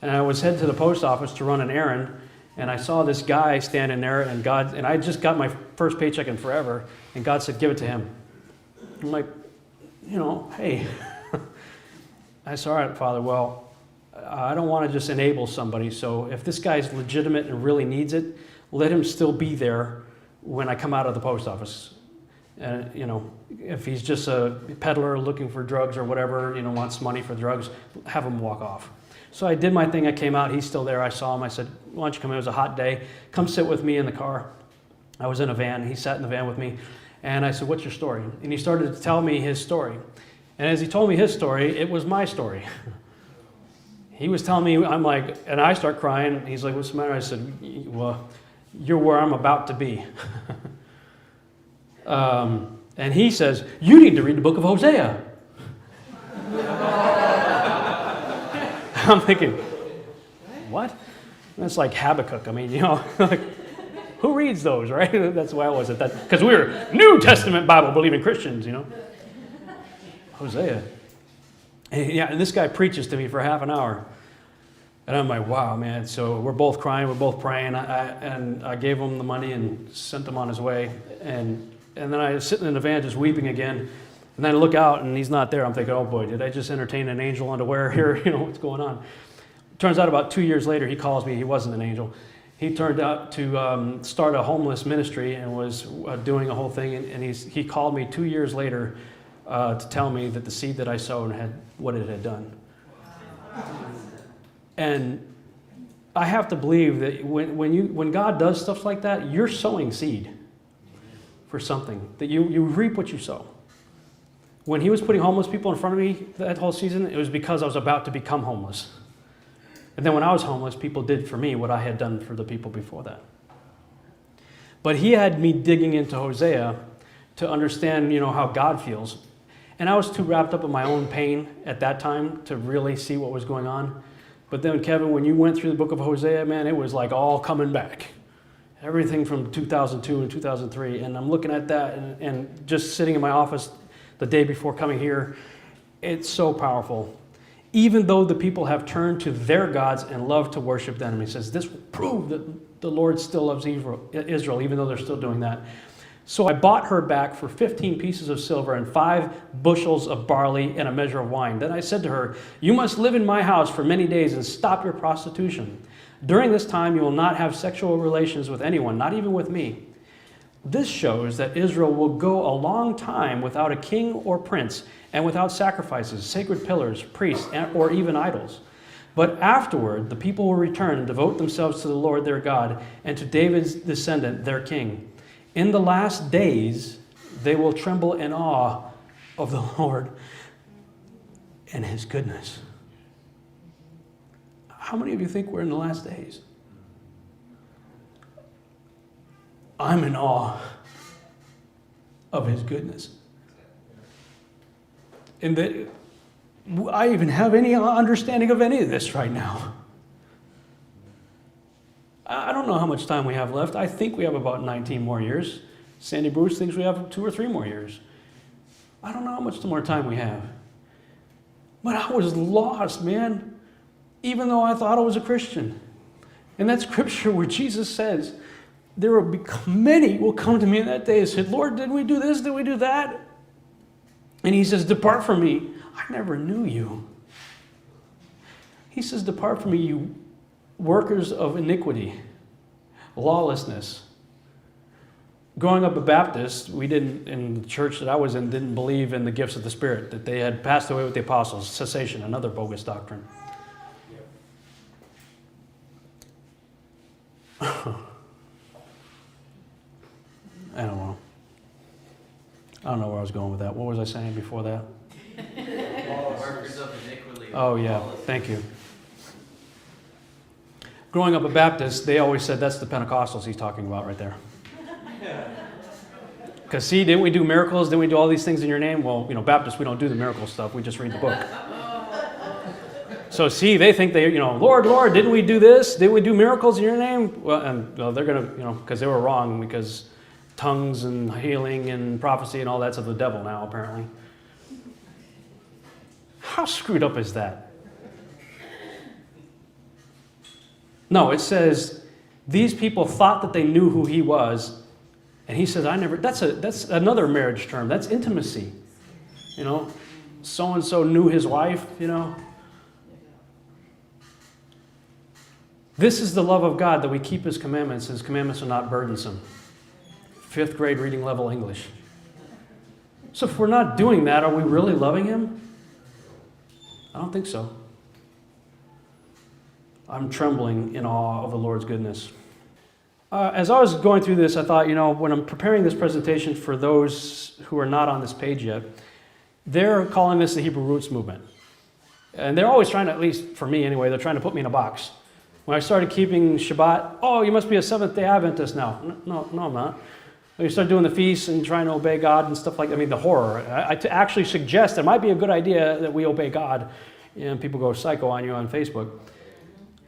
And I was headed to the post office to run an errand, and I saw this guy standing there, and I just got my first paycheck in forever, and God said, give it to him. I'm like, hey. I said, all right, Father, well, I don't want to just enable somebody, so if this guy's legitimate and really needs it, let him still be there when I come out of the post office. If he's just a peddler looking for drugs or whatever, wants money for drugs, have him walk off. So I did my thing. I came out. He's still there. I saw him. I said, why don't you come in? It was a hot day. Come sit with me in the car. I was in a van. He sat in the van with me. And I said, what's your story? And he started to tell me his story. And as he told me his story, it was my story. He was telling me, I'm like, and I start crying. He's like, what's the matter? I said, well, you're where I'm about to be. And he says, you need to read the book of Hosea. I'm thinking, what? That's like Habakkuk. I mean, like, who reads those, right? That's why I was at that, because we were New Testament Bible believing Christians, Hosea. And this guy preaches to me for half an hour. And I'm like, wow, man. So we're both crying, we're both praying. And I gave him the money and sent him on his way. And then I was sitting in the van just weeping again. And then I look out and he's not there. I'm thinking, oh boy, did I just entertain an angel unaware here? What's going on? Turns out about 2 years later, he calls me. He wasn't an angel. He turned out to start a homeless ministry and was doing a whole thing. And he called me 2 years later to tell me that the seed that I sowed had what it had done. And I have to believe that when God does stuff like that, you're sowing seed for something, that you reap what you sow. When he was putting homeless people in front of me that whole season, it was because I was about to become homeless. And then when I was homeless, people did for me what I had done for the people before that. But he had me digging into Hosea to understand, how God feels. And I was too wrapped up in my own pain at that time to really see what was going on. But then, Kevin, when you went through the book of Hosea, man, it was like all coming back. Everything from 2002 and 2003. And I'm looking at that and just sitting in my office the day before coming here. It's so powerful. Even though the people have turned to their gods and love to worship them. He says, this will prove that the Lord still loves Israel, even though they're still doing that. So I bought her back for 15 pieces of silver and 5 bushels of barley and a measure of wine. Then I said to her, you must live in my house for many days and stop your prostitution. During this time, you will not have sexual relations with anyone, not even with me. This shows that Israel will go a long time without a king or prince and without sacrifices, sacred pillars, priests, or even idols. But afterward, the people will return and devote themselves to the Lord their God and to David's descendant, their king. In the last days, they will tremble in awe of the Lord and his goodness. How many of you think we're in the last days? I'm in awe of his goodness. And that I even have any understanding of any of this right now. I don't know how much time we have left. I think we have about 19 more years. Sandy Bruce thinks we have 2 or 3 more years. I don't know how much more time we have. But I was lost, man, even though I thought I was a Christian. And that scripture where Jesus says, there will be many will come to me in that day and say, Lord, did we do this? Did we do that? And he says, depart from me. I never knew you. He says, depart from me, you workers of iniquity, lawlessness. Growing up a Baptist, we didn't, in the church that I was in, didn't believe in the gifts of the Spirit, that they had passed away with the apostles, cessation, another bogus doctrine. I don't know. I don't know where I was going with that. What was I saying before that? Workers of iniquity. Oh, yeah. Thank you. Growing up a Baptist, they always said that's the Pentecostals he's talking about right there. Because see, didn't we do miracles? Didn't we do all these things in your name? Well, Baptists, we don't do the miracle stuff. We just read the book. So see, they think Lord, Lord, didn't we do this? Didn't we do miracles in your name? Well, they're going to, because they were wrong, because tongues and healing and prophecy and all that's of the devil now, apparently. How screwed up is that? No, it says, these people thought that they knew who he was, and he says, that's another marriage term. That's intimacy. So-and-so knew his wife, This is the love of God, that we keep his commandments. His commandments are not burdensome. 5th grade reading level English. So if we're not doing that, are we really loving him? I don't think so. I'm trembling in awe of the Lord's goodness. As I was going through this, I thought, when I'm preparing this presentation for those who are not on this page yet, they're calling this the Hebrew Roots movement. And they're always trying to, at least for me anyway, they're trying to put me in a box. When I started keeping Shabbat, oh, you must be a Seventh-day Adventist now. No, I'm not. When you start doing the feasts and trying to obey God and stuff like that, the horror. I actually suggest it might be a good idea that we obey God and people go psycho on you on Facebook.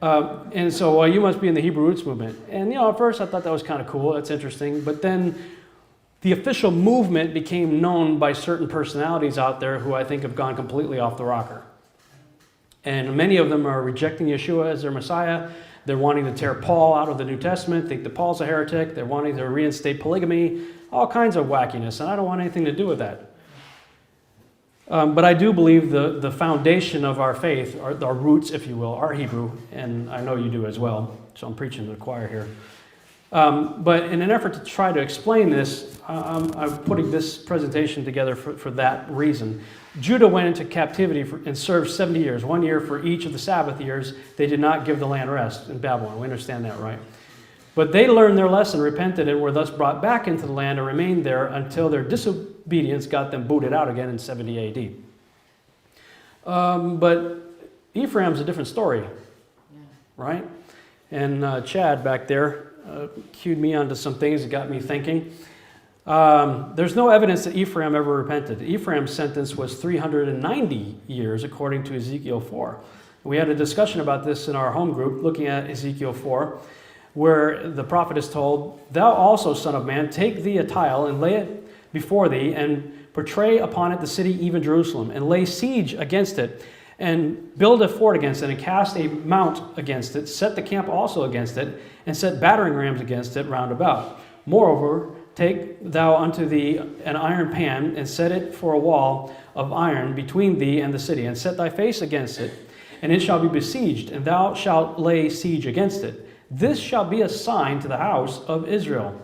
And so, well, you must be in the Hebrew Roots movement. And, at first I thought that was kind of cool. That's interesting. But then the official movement became known by certain personalities out there who I think have gone completely off the rocker. And many of them are rejecting Yeshua as their Messiah. They're wanting to tear Paul out of the New Testament, think that Paul's a heretic. They're wanting to reinstate polygamy, all kinds of wackiness. And I don't want anything to do with that. But I do believe the foundation of our faith, our roots, if you will, are Hebrew, and I know you do as well, so I'm preaching to the choir here. But in an effort to try to explain this, I'm putting this presentation together for that reason. Judah went into captivity and served 70 years, 1 year for each of the Sabbath years. They did not give the land rest in Babylon. We understand that, right? But they learned their lesson, repented, and were thus brought back into the land and remained there until their disobedience got them booted out again in 70 AD. But Ephraim's a different story, right? And Chad back there cued me onto some things that got me thinking. There's no evidence that Ephraim ever repented. Ephraim's sentence was 390 years, according to Ezekiel 4. We had a discussion about this in our home group, looking at Ezekiel 4. Where the prophet is told, "Thou also, son of man, take thee a tile and lay it before thee, and portray upon it the city, even Jerusalem, and lay siege against it, and build a fort against it, and cast a mount against it, set the camp also against it, and set battering rams against it round about. Moreover, take thou unto thee an iron pan, and set it for a wall of iron between thee and the city, and set thy face against it, and it shall be besieged, and thou shalt lay siege against it. This shall be a sign to the house of Israel.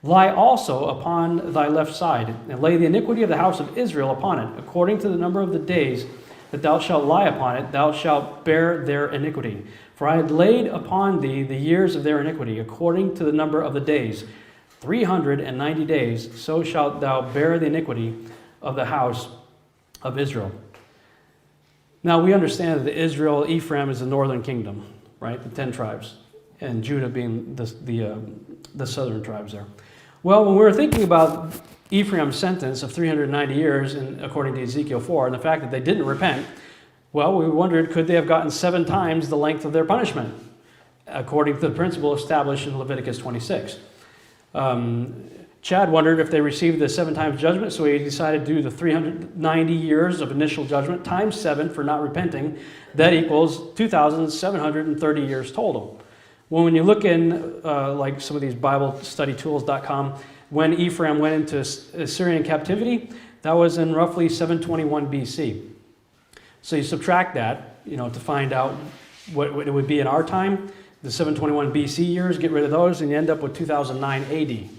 Lie also upon thy left side, and lay the iniquity of the house of Israel upon it. According to the number of the days that thou shalt lie upon it, thou shalt bear their iniquity. For I had laid upon thee the years of their iniquity, according to the number of the days. 390 days, so shalt thou bear the iniquity of the house of Israel." Now we understand that Israel, Ephraim is the northern kingdom, right? The 10 tribes. And Judah being the southern tribes there. Well, when we were thinking about Ephraim's sentence of 390 years, and according to Ezekiel 4, and the fact that they didn't repent, well, we wondered, could they have gotten 7 times the length of their punishment, according to the principle established in Leviticus 26. Chad wondered if they received the 7 times judgment, so he decided to do the 390 years of initial judgment times 7 for not repenting. That equals 2,730 years total. Well, when you look in, like some of these BibleStudyTools.com, when Ephraim went into Assyrian captivity, that was in roughly 721 BC. So you subtract that, to find out what it would be in our time, the 721 BC years, get rid of those, and you end up with 2009 AD.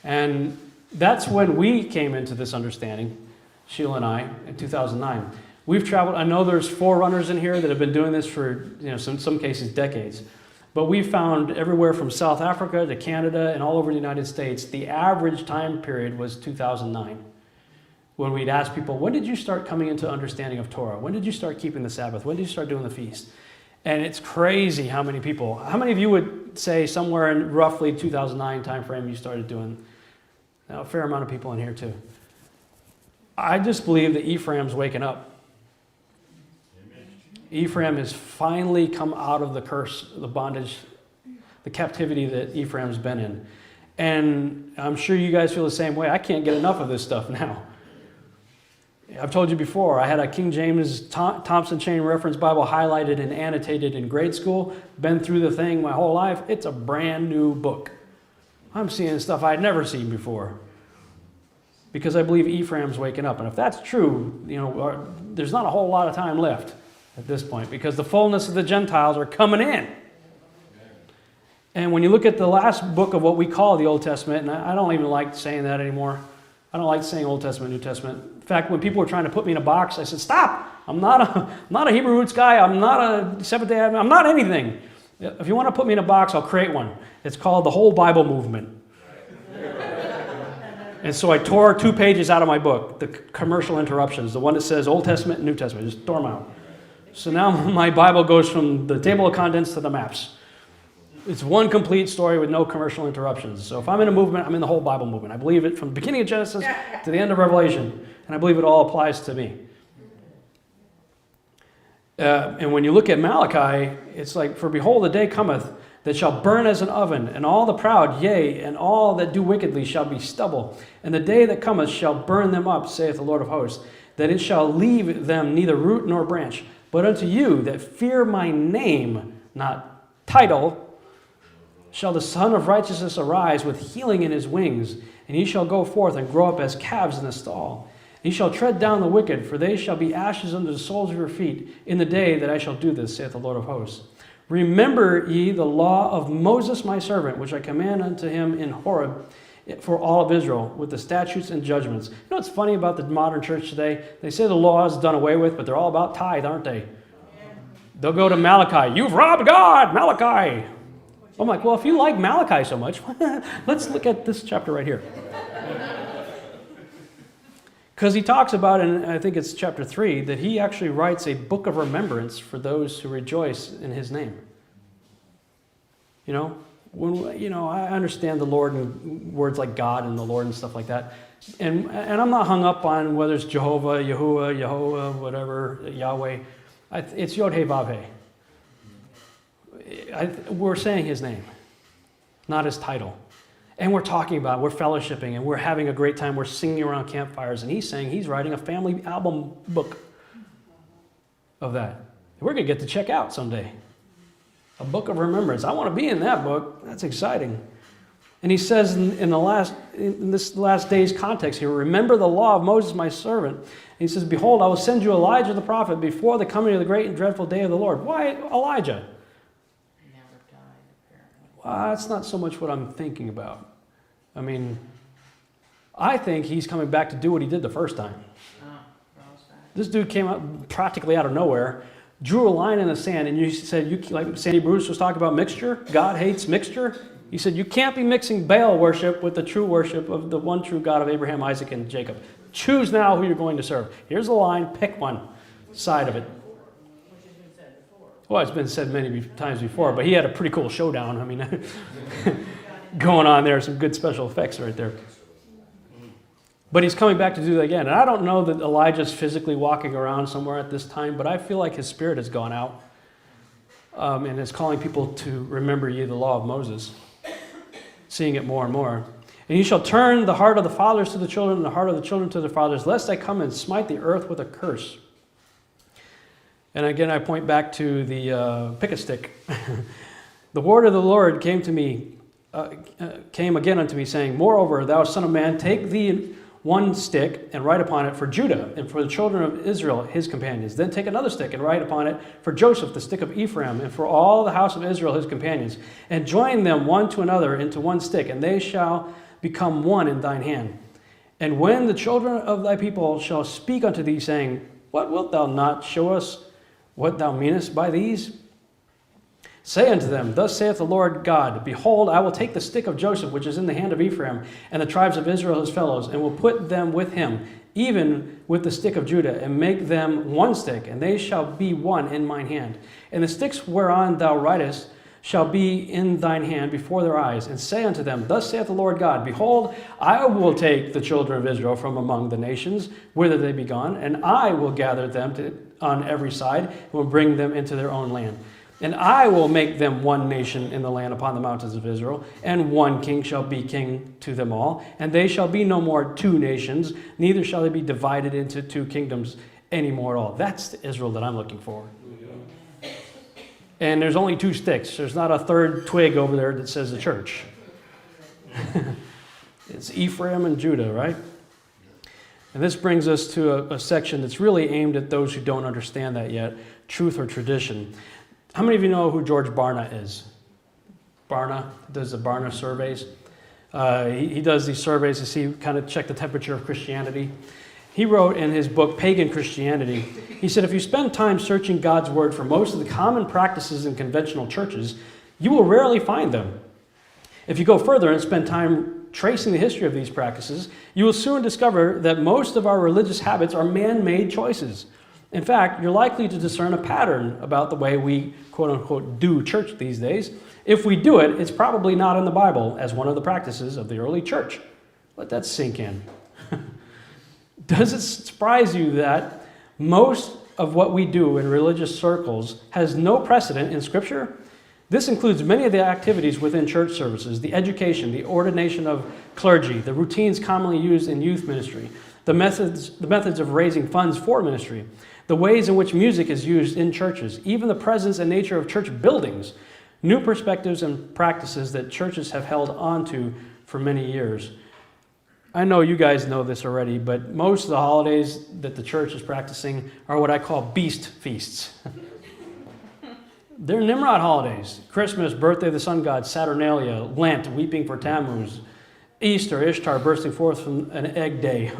And that's when we came into this understanding, Sheila and I, in 2009. We've traveled, I know there's forerunners in here that have been doing this for, some cases, decades. But we found everywhere from South Africa to Canada and all over the United States, the average time period was 2009. When we'd ask people, when did you start coming into understanding of Torah? When did you start keeping the Sabbath? When did you start doing the feast? And it's crazy how many of you would say somewhere in roughly 2009 time frame you started doing? A fair amount of people in here too. I just believe that Ephraim's waking up. Ephraim has finally come out of the curse, the bondage, the captivity that Ephraim's been in. And I'm sure you guys feel the same way. I can't get enough of this stuff now. I've told you before, I had a King James Thompson Chain Reference Bible highlighted and annotated in grade school. Been through the thing my whole life. It's a brand new book. I'm seeing stuff I'd never seen before. Because I believe Ephraim's waking up. And if that's true, there's not a whole lot of time left at this point, because the fullness of the Gentiles are coming in. And when you look at the last book of what we call the Old Testament, and I don't even like saying that anymore. I don't like saying Old Testament, New Testament. In fact, when people were trying to put me in a box, I said, stop! I'm not a Hebrew roots guy. I'm not a Seventh-day Adventist. I'm not anything. If you want to put me in a box, I'll create one. It's called the Whole Bible Movement. And so I tore 2 pages out of my book, the commercial interruptions, the one that says Old Testament and New Testament. Just tore them out. So now my Bible goes from the table of contents to the maps. It's one complete story with no commercial interruptions. So if I'm in a movement, I'm in the whole Bible movement. I believe it from the beginning of Genesis to the end of Revelation. And I believe it all applies to me. And when you look at Malachi, it's like, for behold, the day cometh that shall burn as an oven, and all the proud, yea, and all that do wickedly shall be stubble. And the day that cometh shall burn them up, saith the Lord of hosts, that it shall leave them neither root nor branch. But unto you that fear my name, not title, shall the Son of Righteousness arise with healing in his wings, and he shall go forth and grow up as calves in the stall. He shall tread down the wicked, for they shall be ashes under the soles of your feet in the day that I shall do this, saith the Lord of hosts. Remember ye the law of Moses my servant, which I command unto him in Horeb for all of Israel, with the statutes and judgments. You know what's funny about the modern church today? They say the law is done away with, but they're all about tithe, aren't they? They'll go to Malachi. You've robbed God, Malachi. I'm like, well, if you like Malachi so much, let's look at this chapter right here. Because he talks about, and I think it's chapter 3, that he actually writes a book of remembrance for those who rejoice in his name. You know, I understand the Lord and words like God and the Lord and stuff like that. And I'm not hung up on whether it's Jehovah, Yahuwah, whatever, Yahweh. It's Yod He Vav He. We're saying his name, not his title. And we're talking about, we're fellowshipping, and we're having a great time. We're singing around campfires. And he's saying he's writing a family album book of that. We're going to get to check out someday. A book of remembrance. I want to be in that book. That's exciting. And he says in this last day's context here, remember the law of Moses, my servant. And he says, behold, I will send you Elijah the prophet before the coming of the great and dreadful day of the Lord. Why Elijah? He never died, apparently. Well, that's not so much what I'm thinking about. I mean, I think he's coming back to do what he did the first time. This dude came out practically out of nowhere, drew a line in the sand, and you said, like Sandy Bruce was talking about mixture, God hates mixture. He said, you can't be mixing Baal worship with the true worship of the one true God of Abraham, Isaac, and Jacob. Choose now who you're going to serve. Here's the line, pick one side of it. Well, it's been said many times before, but he had a pretty cool showdown. I mean, going on there, some good special effects right there. But he's coming back to do that again. And I don't know that Elijah's physically walking around somewhere at this time, but I feel like his spirit has gone out and is calling people to remember ye the law of Moses, seeing it more and more. And you shall turn the heart of the fathers to the children and the heart of the children to their fathers, lest I come and smite the earth with a curse. And again, I point back to the pick a stick. The word of the Lord came again unto me, saying, moreover, thou son of man, take thee one stick and write upon it for Judah and for the children of Israel, his companions. Then take another stick and write upon it for Joseph, the stick of Ephraim, and for all the house of Israel, his companions. And join them one to another into one stick, and they shall become one in thine hand. And when the children of thy people shall speak unto thee, saying, what wilt thou not show us what thou meanest by these? Say unto them, thus saith the Lord God, behold, I will take the stick of Joseph, which is in the hand of Ephraim, and the tribes of Israel his fellows, and will put them with him, even with the stick of Judah, and make them one stick, and they shall be one in mine hand. And the sticks whereon thou writest shall be in thine hand before their eyes. And say unto them, thus saith the Lord God, behold, I will take the children of Israel from among the nations, whither they be gone, and I will gather them on every side, and will bring them into their own land. And I will make them one nation in the land upon the mountains of Israel, and one king shall be king to them all. And they shall be no more two nations, neither shall they be divided into two kingdoms any more at all. That's the Israel that I'm looking for. And there's only two sticks. There's not a third twig over there that says the church. It's Ephraim and Judah, right? And this brings us to a section that's really aimed at those who don't understand that yet, truth or tradition. How many of you know who George Barna is? Barna does the Barna surveys. He does these surveys to see, kind of check the temperature of Christianity. He wrote in his book, Pagan Christianity, he said, if you spend time searching God's word for most of the common practices in conventional churches, you will rarely find them. If you go further and spend time tracing the history of these practices, you will soon discover that most of our religious habits are man-made choices. In fact, you're likely to discern a pattern about the way we, quote-unquote, do church these days. If we do it, it's probably not in the Bible as one of the practices of the early church. Let that sink in. Does it surprise you that most of what we do in religious circles has no precedent in Scripture. This includes many of the activities within church services, the education, the ordination of clergy, the routines commonly used in youth ministry, the methods of raising funds for ministry, the ways in which music is used in churches, even the presence and nature of church buildings, new perspectives and practices that churches have held on to for many years. I know you guys know this already, but most of the holidays that the church is practicing are what I call beast feasts. They're Nimrod holidays: Christmas, birthday of the sun god, Saturnalia; Lent, weeping for Tammuz; Easter, Ishtar bursting forth from an egg day;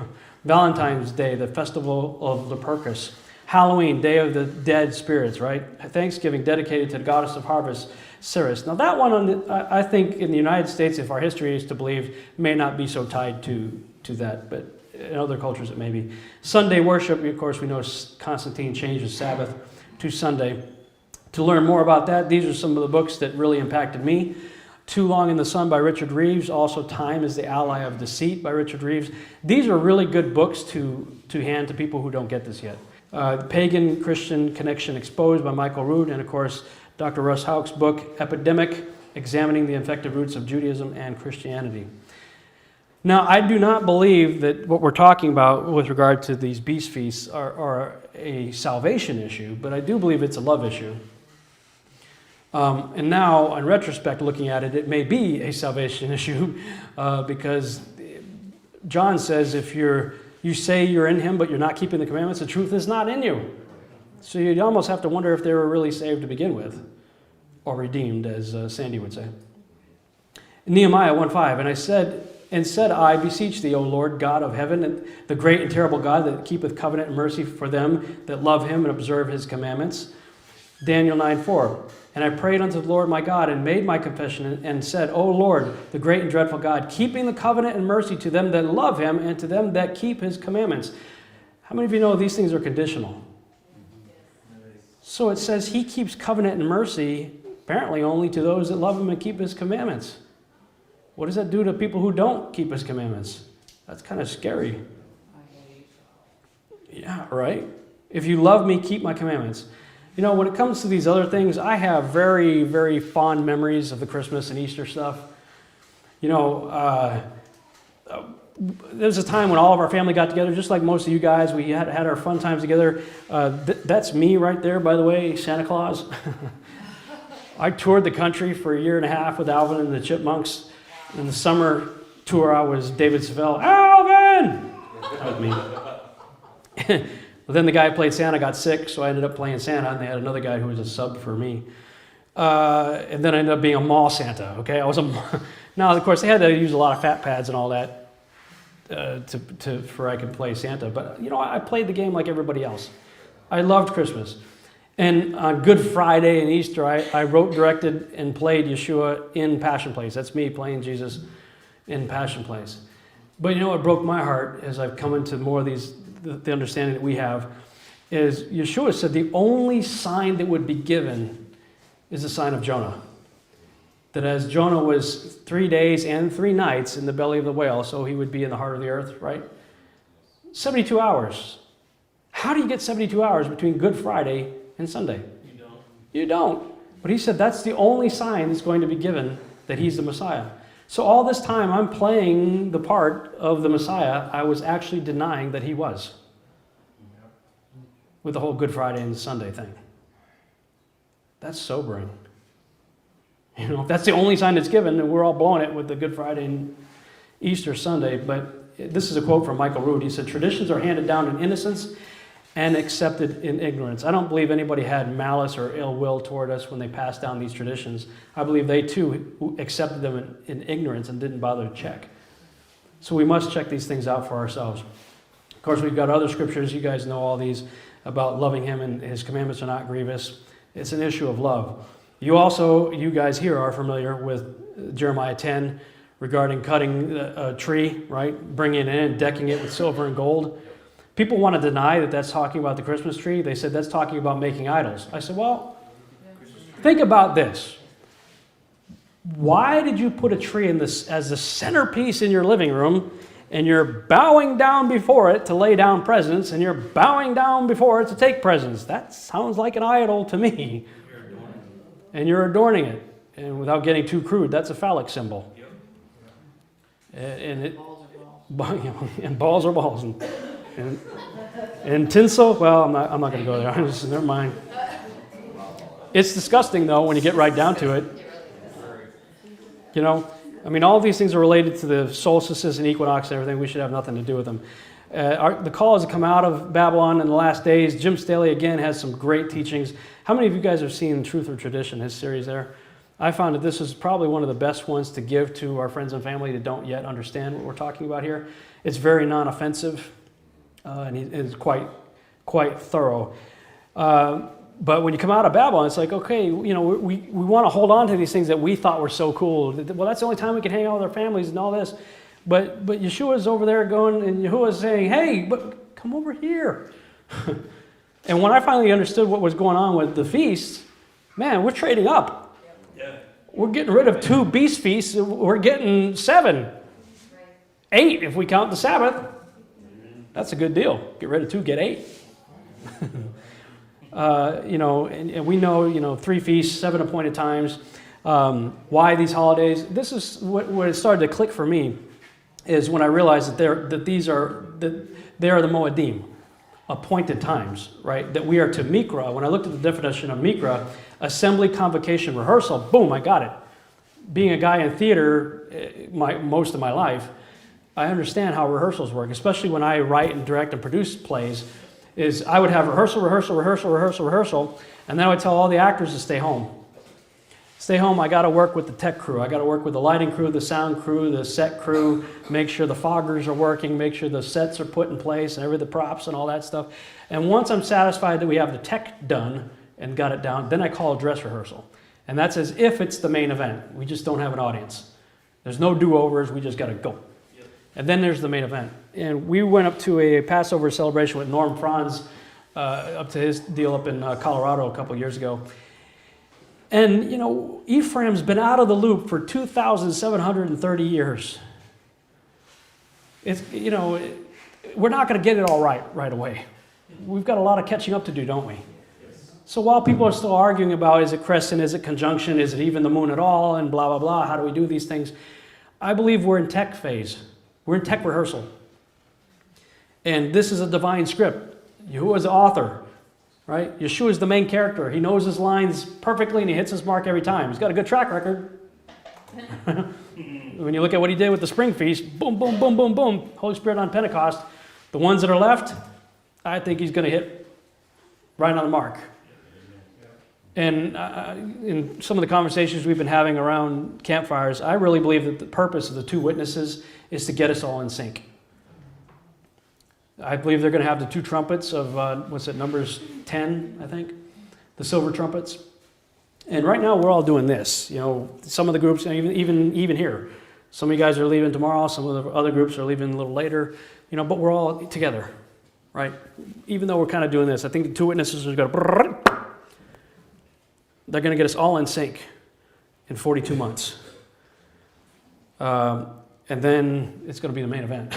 Valentine's Day, the festival of Lupercus; Halloween, Day of the Dead Spirits, right? Thanksgiving, dedicated to the goddess of harvest, Ceres. Now that one, I think in the United States, if our history is to believe, may not be so tied to that, but in other cultures it may be. Sunday worship, of course, we know Constantine changed the Sabbath to Sunday. To learn more about that, these are some of the books that really impacted me. Too Long in the Sun by Richard Reeves. Also, Time is the Ally of Deceit by Richard Reeves. These are really good books to hand to people who don't get this yet. Pagan Christian Connection Exposed by Michael Rood. And of course, Dr. Russ Houck's book, Epidemic, Examining the Infected Roots of Judaism and Christianity. Now, I do not believe that what we're talking about with regard to these beast feasts are a salvation issue, but I do believe it's a love issue. And now, in retrospect, looking at it, it may be a salvation issue because John says if you say you're in him, but you're not keeping the commandments, the truth is not in you. So you'd almost have to wonder if they were really saved to begin with, or redeemed, as Sandy would say. Nehemiah 1:5, and said I, beseech thee, O Lord, God of heaven, and the great and terrible God that keepeth covenant and mercy for them that love him and observe his commandments. Daniel 9:4, and I prayed unto the Lord my God, and made my confession, and said, O Lord, the great and dreadful God, keeping the covenant and mercy to them that love him, and to them that keep his commandments. How many of you know these things are conditional? So it says he keeps covenant and mercy, apparently only to those that love him and keep his commandments. What does that do to people who don't keep his commandments? That's kind of scary. Yeah, right? If you love me, keep my commandments. You know, when it comes to these other things, I have very, very fond memories of the Christmas and Easter stuff. You know, there was a time when all of our family got together, just like most of you guys. We had our fun times together. That's me right there, by the way, Santa Claus. I toured the country for a year and a half with Alvin and the Chipmunks. In the summer tour, I was David Savell. Alvin! That was me. Well, then the guy who played Santa got sick, so I ended up playing Santa, and they had another guy who was a sub for me. And then I ended up being a mall Santa, okay? Now, of course, they had to use a lot of fat pads and all that for I could play Santa. But, you know, I played the game like everybody else. I loved Christmas. And on Good Friday and Easter, I wrote, directed, and played Yeshua in Passion Plays. That's me playing Jesus in Passion Plays. But you know what broke my heart as I've come into more of the understanding that we have, is Yeshua said the only sign that would be given is the sign of Jonah. That as Jonah was 3 days and 3 nights in the belly of the whale, so he would be in the heart of the earth, right? 72 hours. How do you get 72 hours between Good Friday and Sunday? You don't. But he said that's the only sign that's going to be given that he's the Messiah. So all this time I'm playing the part of the Messiah, I was actually denying that he was. With the whole Good Friday and Sunday thing. That's sobering. You know, if that's the only sign that's given, and we're all blowing it with the Good Friday and Easter Sunday. But this is a quote from Michael Rood. He said, traditions are handed down in innocence and accepted in ignorance. I don't believe anybody had malice or ill will toward us when they passed down these traditions. I believe they too accepted them in ignorance and didn't bother to check. So we must check these things out for ourselves. Of course, we've got other scriptures. You guys know all these about loving him and his commandments are not grievous. It's an issue of love. You guys here are familiar with Jeremiah 10 regarding cutting a tree, right? Bringing it in, decking it with silver and gold. People want to deny that that's talking about the Christmas tree. They said that's talking about making idols. I said, well, think about this. Why did you put a tree in this as the centerpiece in your living room and you're bowing down before it to lay down presents, and you're bowing down before it to take presents. That sounds like an idol to me. And you're adorning it. And without getting too crude, that's a phallic symbol. And balls are balls. And tinsel, well, I'm not going to go there. Never mind. It's disgusting, though, when you get right down to it. You know, I mean, all of these things are related to the solstices and equinox and everything. We should have nothing to do with them. The call is to come out of Babylon in the last days. Jim Staley, again, has some great teachings. How many of you guys have seen Truth or Tradition, his series there? I found that this is probably one of the best ones to give to our friends and family that don't yet understand what we're talking about here. It's very non-offensive, and it's quite thorough. But when you come out of Babylon, it's like, okay, you know, we want to hold on to these things that we thought were so cool. Well, that's the only time we can hang out with our families and all this. But Yeshua's over there going, and Yahuwah's saying, hey, but come over here. And when I finally understood what was going on with the feasts, man, we're trading up. Yeah. We're getting rid of 2 beast feasts. We're getting 7. 8 if we count the Sabbath. That's a good deal. Get rid of 2, get 8. You know, and we know, you know, 3 feasts, 7 appointed times. Why these holidays? This is what it started to click for me, is when I realized they are the Moedim, appointed times, right? That we are to Mikra. When I looked at the definition of Mikra, assembly, convocation, rehearsal, boom, I got it. Being a guy in theater most of my life, I understand how rehearsals work, especially when I write and direct and produce plays. Is I would have rehearsal, and then I would tell all the actors to stay home. Stay home, I got to work with the tech crew. I got to work with the lighting crew, the sound crew, the set crew, make sure the foggers are working, make sure the sets are put in place and the props and all that stuff. And once I'm satisfied that we have the tech done and got it down, then I call a dress rehearsal. And that's as if it's the main event. We just don't have an audience. There's no do-overs, we just got to go. And then there's the main event. And we went up to a Passover celebration with Norm Franz, up to his deal up in Colorado a couple years ago. And, you know, Ephraim's been out of the loop for 2,730 years. It's, you know, we're not going to get it all right away. We've got a lot of catching up to do, don't we? So while people are still arguing about is it crescent, is it conjunction, is it even the moon at all, and blah, blah, blah, how do we do these things, I believe we're in tech phase. We're in tech rehearsal. And this is a divine script. Yahuwah is the author, right? Yeshua is the main character. He knows his lines perfectly and he hits his mark every time. He's got a good track record. When you look at what he did with the spring feast, boom, boom, boom, boom, boom, Holy Spirit on Pentecost. The ones that are left, I think he's going to hit right on the mark. And in some of the conversations we've been having around campfires, I really believe that the purpose of the 2 witnesses is to get us all in sync. I believe they're going to have the 2 trumpets of, Numbers 10, I think, the silver trumpets. And right now we're all doing this. You know, some of the groups, even here, some of you guys are leaving tomorrow, some of the other groups are leaving a little later, you know, but we're all together, right? Even though we're kind of doing this, I think the 2 witnesses are going to, they're going to get us all in sync in 42 months. And then it's going to be the main event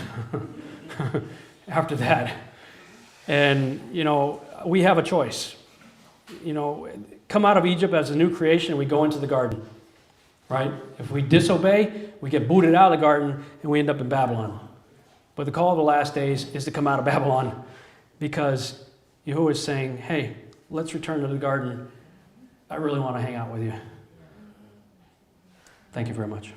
after that. And, you know, we have a choice. You know, come out of Egypt as a new creation, we go into the garden, right? If we disobey, we get booted out of the garden and we end up in Babylon. But the call of the last days is to come out of Babylon because Yahuwah is saying, hey, let's return to the garden. I really want to hang out with you. Thank you very much.